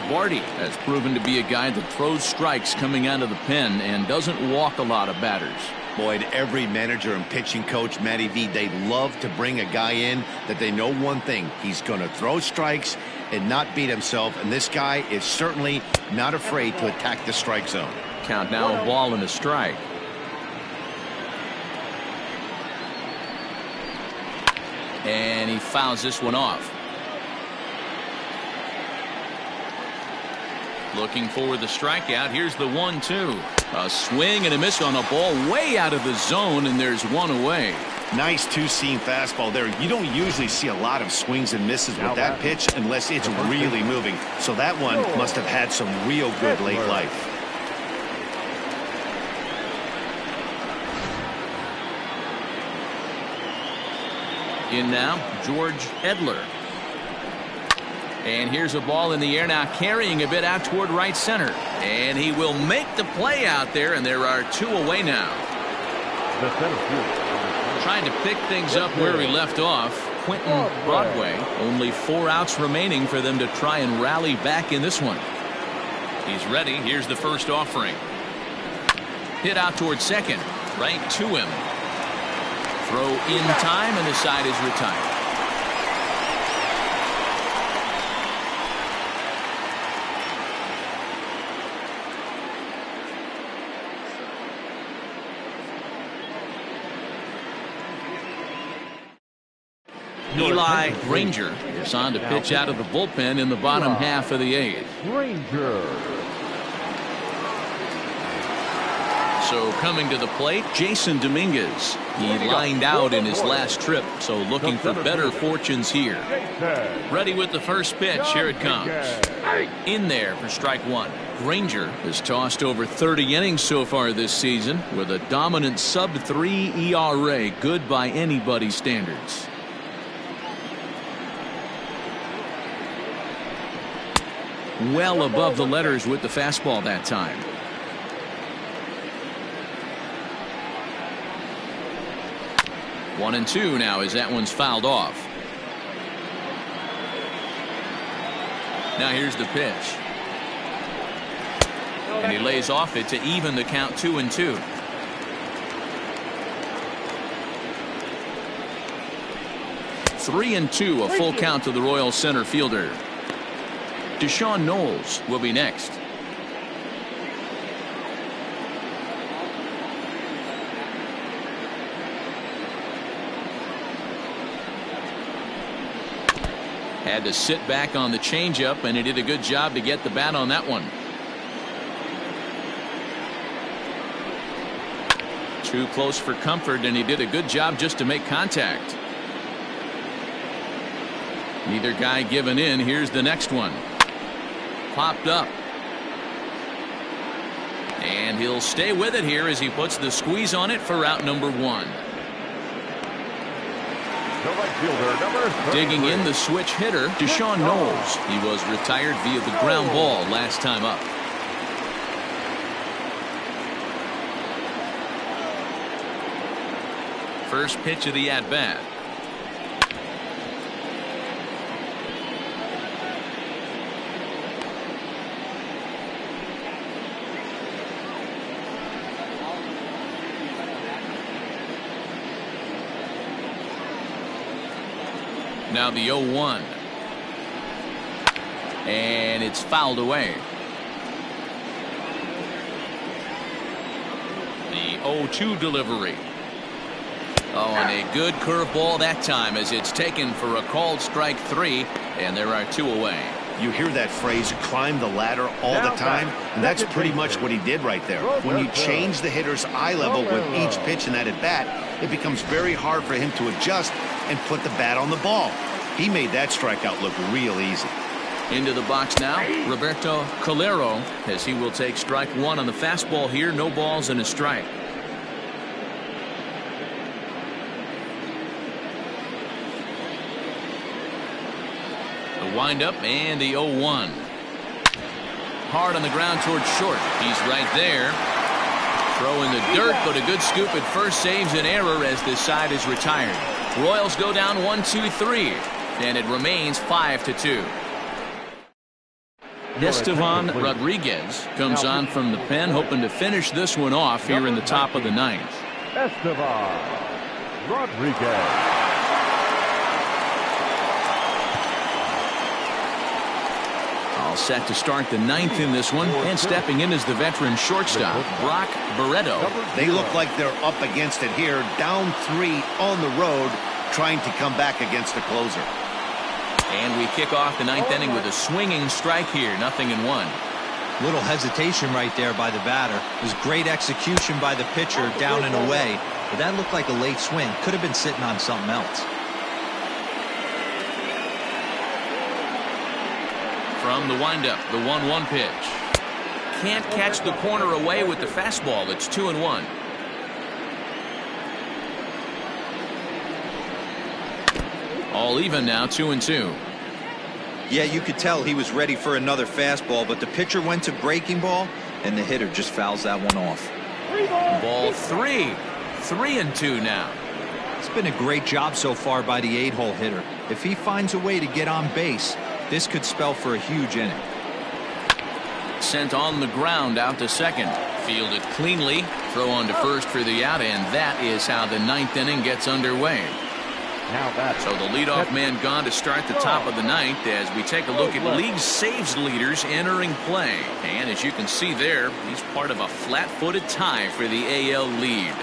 Barty has proven to be a guy that throws strikes coming out of the pen and doesn't walk a lot of batters. Boyd, every manager and pitching coach, Matty V, they love to bring a guy in that they know one thing. He's going to throw strikes and not beat himself, and this guy is certainly not afraid to attack the strike zone. Count now, a ball and a strike. And he fouls this one off. Looking for the strikeout. Here's the 1-2. A swing and a miss on a ball way out of the zone, and there's one away. Nice two-seam fastball there. You don't usually see a lot of swings and misses with that pitch unless it's really moving. So that one must have had some real good late life. In now, George Edler. And here's a ball in the air now, carrying a bit out toward right center. And he will make the play out there, and there are 2 away now. Trying to pick things up where he left off, Quentin Broadway. Only 4 outs remaining for them to try and rally back in this one. He's ready. Here's the first offering. Hit out toward second. Right to him. Throw in time, and the side is retired. Eli Granger is on to pitch out of the bullpen in the bottom half of the 8th. Granger. So coming to the plate, Jason Dominguez. He lined out in his last trip, so looking for better fortunes here. Ready with the first pitch. Here it comes. In there for strike 1. Granger has tossed over 30 innings so far this season with a dominant sub-3 ERA, good by anybody's standards. Well above the letters with the fastball that time. One and 2 now as that one's fouled off. Now here's the pitch. And he lays off it to even the count 2-2. Three and 2, a full count to the Royals center fielder. Deshaun Knowles will be next. Had to sit back on the changeup, and he did a good job to get the bat on that one. Too close for comfort, and he did a good job just to make contact. Neither guy giving in. Here's the next one. Popped up. And he'll stay with it here as he puts the squeeze on it for out number 1. Digging in the switch hitter, Deshaun Knowles. He was retired via the ground ball last time up. First pitch of the at-bat. Now the 0-1. And it's fouled away. The 0-2 delivery. Oh, and a good curveball that time as it's taken for a called strike 3, and there are 2 away. You hear that phrase, climb the ladder, all the time, and that's pretty much what he did right there. When you change the hitter's eye level with each pitch in that at-bat, it becomes very hard for him to adjust and put the bat on the ball. He made that strikeout look real easy. Into the box now, Roberto Calero, as he will take strike one on the fastball here. No balls and a strike. The windup and the 0-1. Hard on the ground towards short. He's right there. Throw in the dirt, but a good scoop at first saves an error as this side is retired. Royals go down 1-2-3, and it remains 5-2. Estevan Rodriguez comes on from the pen, hoping to finish this one off here in the top of the ninth. Estevan Rodriguez. All set to start the ninth in this one, and stepping in is the veteran shortstop, Brock Barreto. They look like they're up against it here, down 3 on the road, trying to come back against the closer. And we kick off the ninth inning with a swinging strike here, 0-1. Little hesitation right there by the batter. It was great execution by the pitcher down and away, but that looked like a late swing. Could have been sitting on something else. From the windup, the 1-1 pitch. Can't catch the corner away with the fastball. It's 2-1. All even now, 2-2. Yeah, you could tell he was ready for another fastball, but the pitcher went to breaking ball, and the hitter just fouls that one off. Ball 3. 3-2 now. It's been a great job so far by the 8-hole hitter. If he finds a way to get on base, this could spell for a huge inning. Sent on the ground out to second. Fielded cleanly. Throw on to first for the out, and that is how the ninth inning gets underway. So the leadoff man gone to start the top of the ninth as we take a look at league saves leaders entering play. And as you can see there, he's part of a flat-footed tie for the AL lead.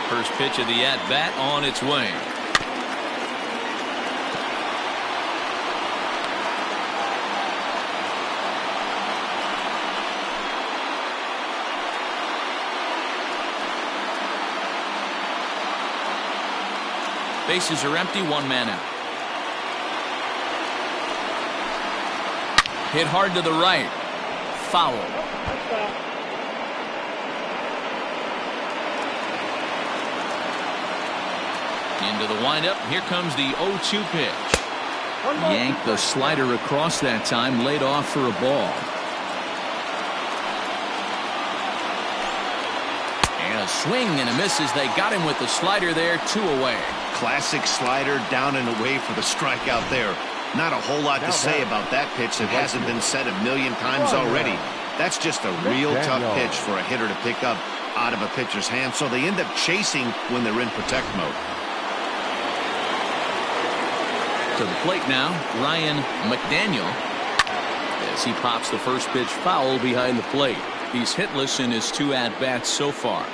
First pitch of the at-bat on its way. Bases are empty, one man out. Hit hard to the right. Foul. Into the windup. Here comes the 0-2 pitch. Yanked the slider across that time, laid off for a ball. And a swing and a miss as they got him with the slider there, 2 away. Classic slider down and away for the strikeout there. Not a whole lot to say about that pitch that hasn't been said a million times already. That's just a real tough pitch for a hitter to pick up out of a pitcher's hand, so they end up chasing when they're in protect mode. To the plate now, Ryan McDaniel, as he pops the first pitch foul behind the plate. He's hitless in his 2 at-bats so far.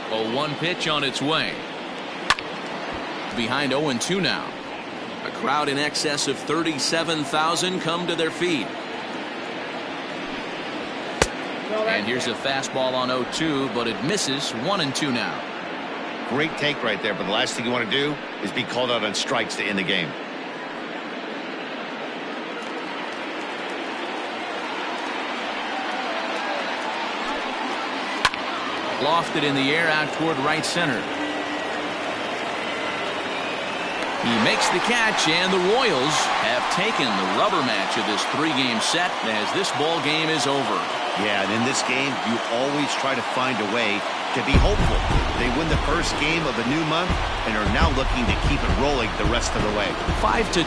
0-1 pitch on its way. Behind 0-2 now. A crowd in excess of 37,000 come to their feet. And here's a fastball on 0-2, but it misses. 1-2 now. Great take right there, but the last thing you want to do is be called out on strikes to end the game. Lofted in the air out toward right center. He makes the catch, and the Royals have taken the rubber match of this 3-game set as this ball game is over. Yeah, and in this game, you always try to find a way to be hopeful. They win the first game of a new month and are now looking to keep it rolling the rest of the way. 5-2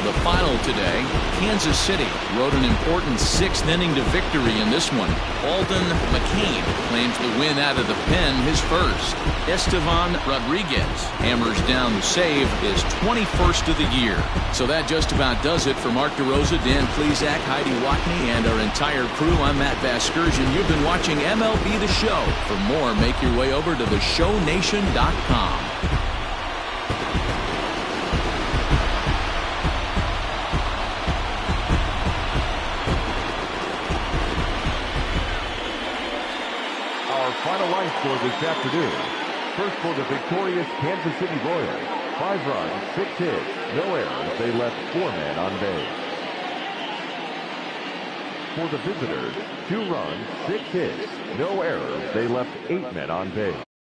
the final today. Kansas City rode an important 6th inning to victory in this one. Alden McCain claims the win out of the pen, his first. Estevan Rodriguez hammers down the save, his 21st of the year. So that just about does it for Mark DeRosa, Dan Plesac, Heidi Watney, and our entire crew. I'm Matt Vasgersian. You've been watching MLB The Show. For more, make your way over to theshownation.com. score this afternoon. First for the victorious Kansas City Royals. 5 runs, 6 hits, no errors. They left 4 men on base. For the visitors, 2 runs, 6 hits, no errors. They left 8 men on base.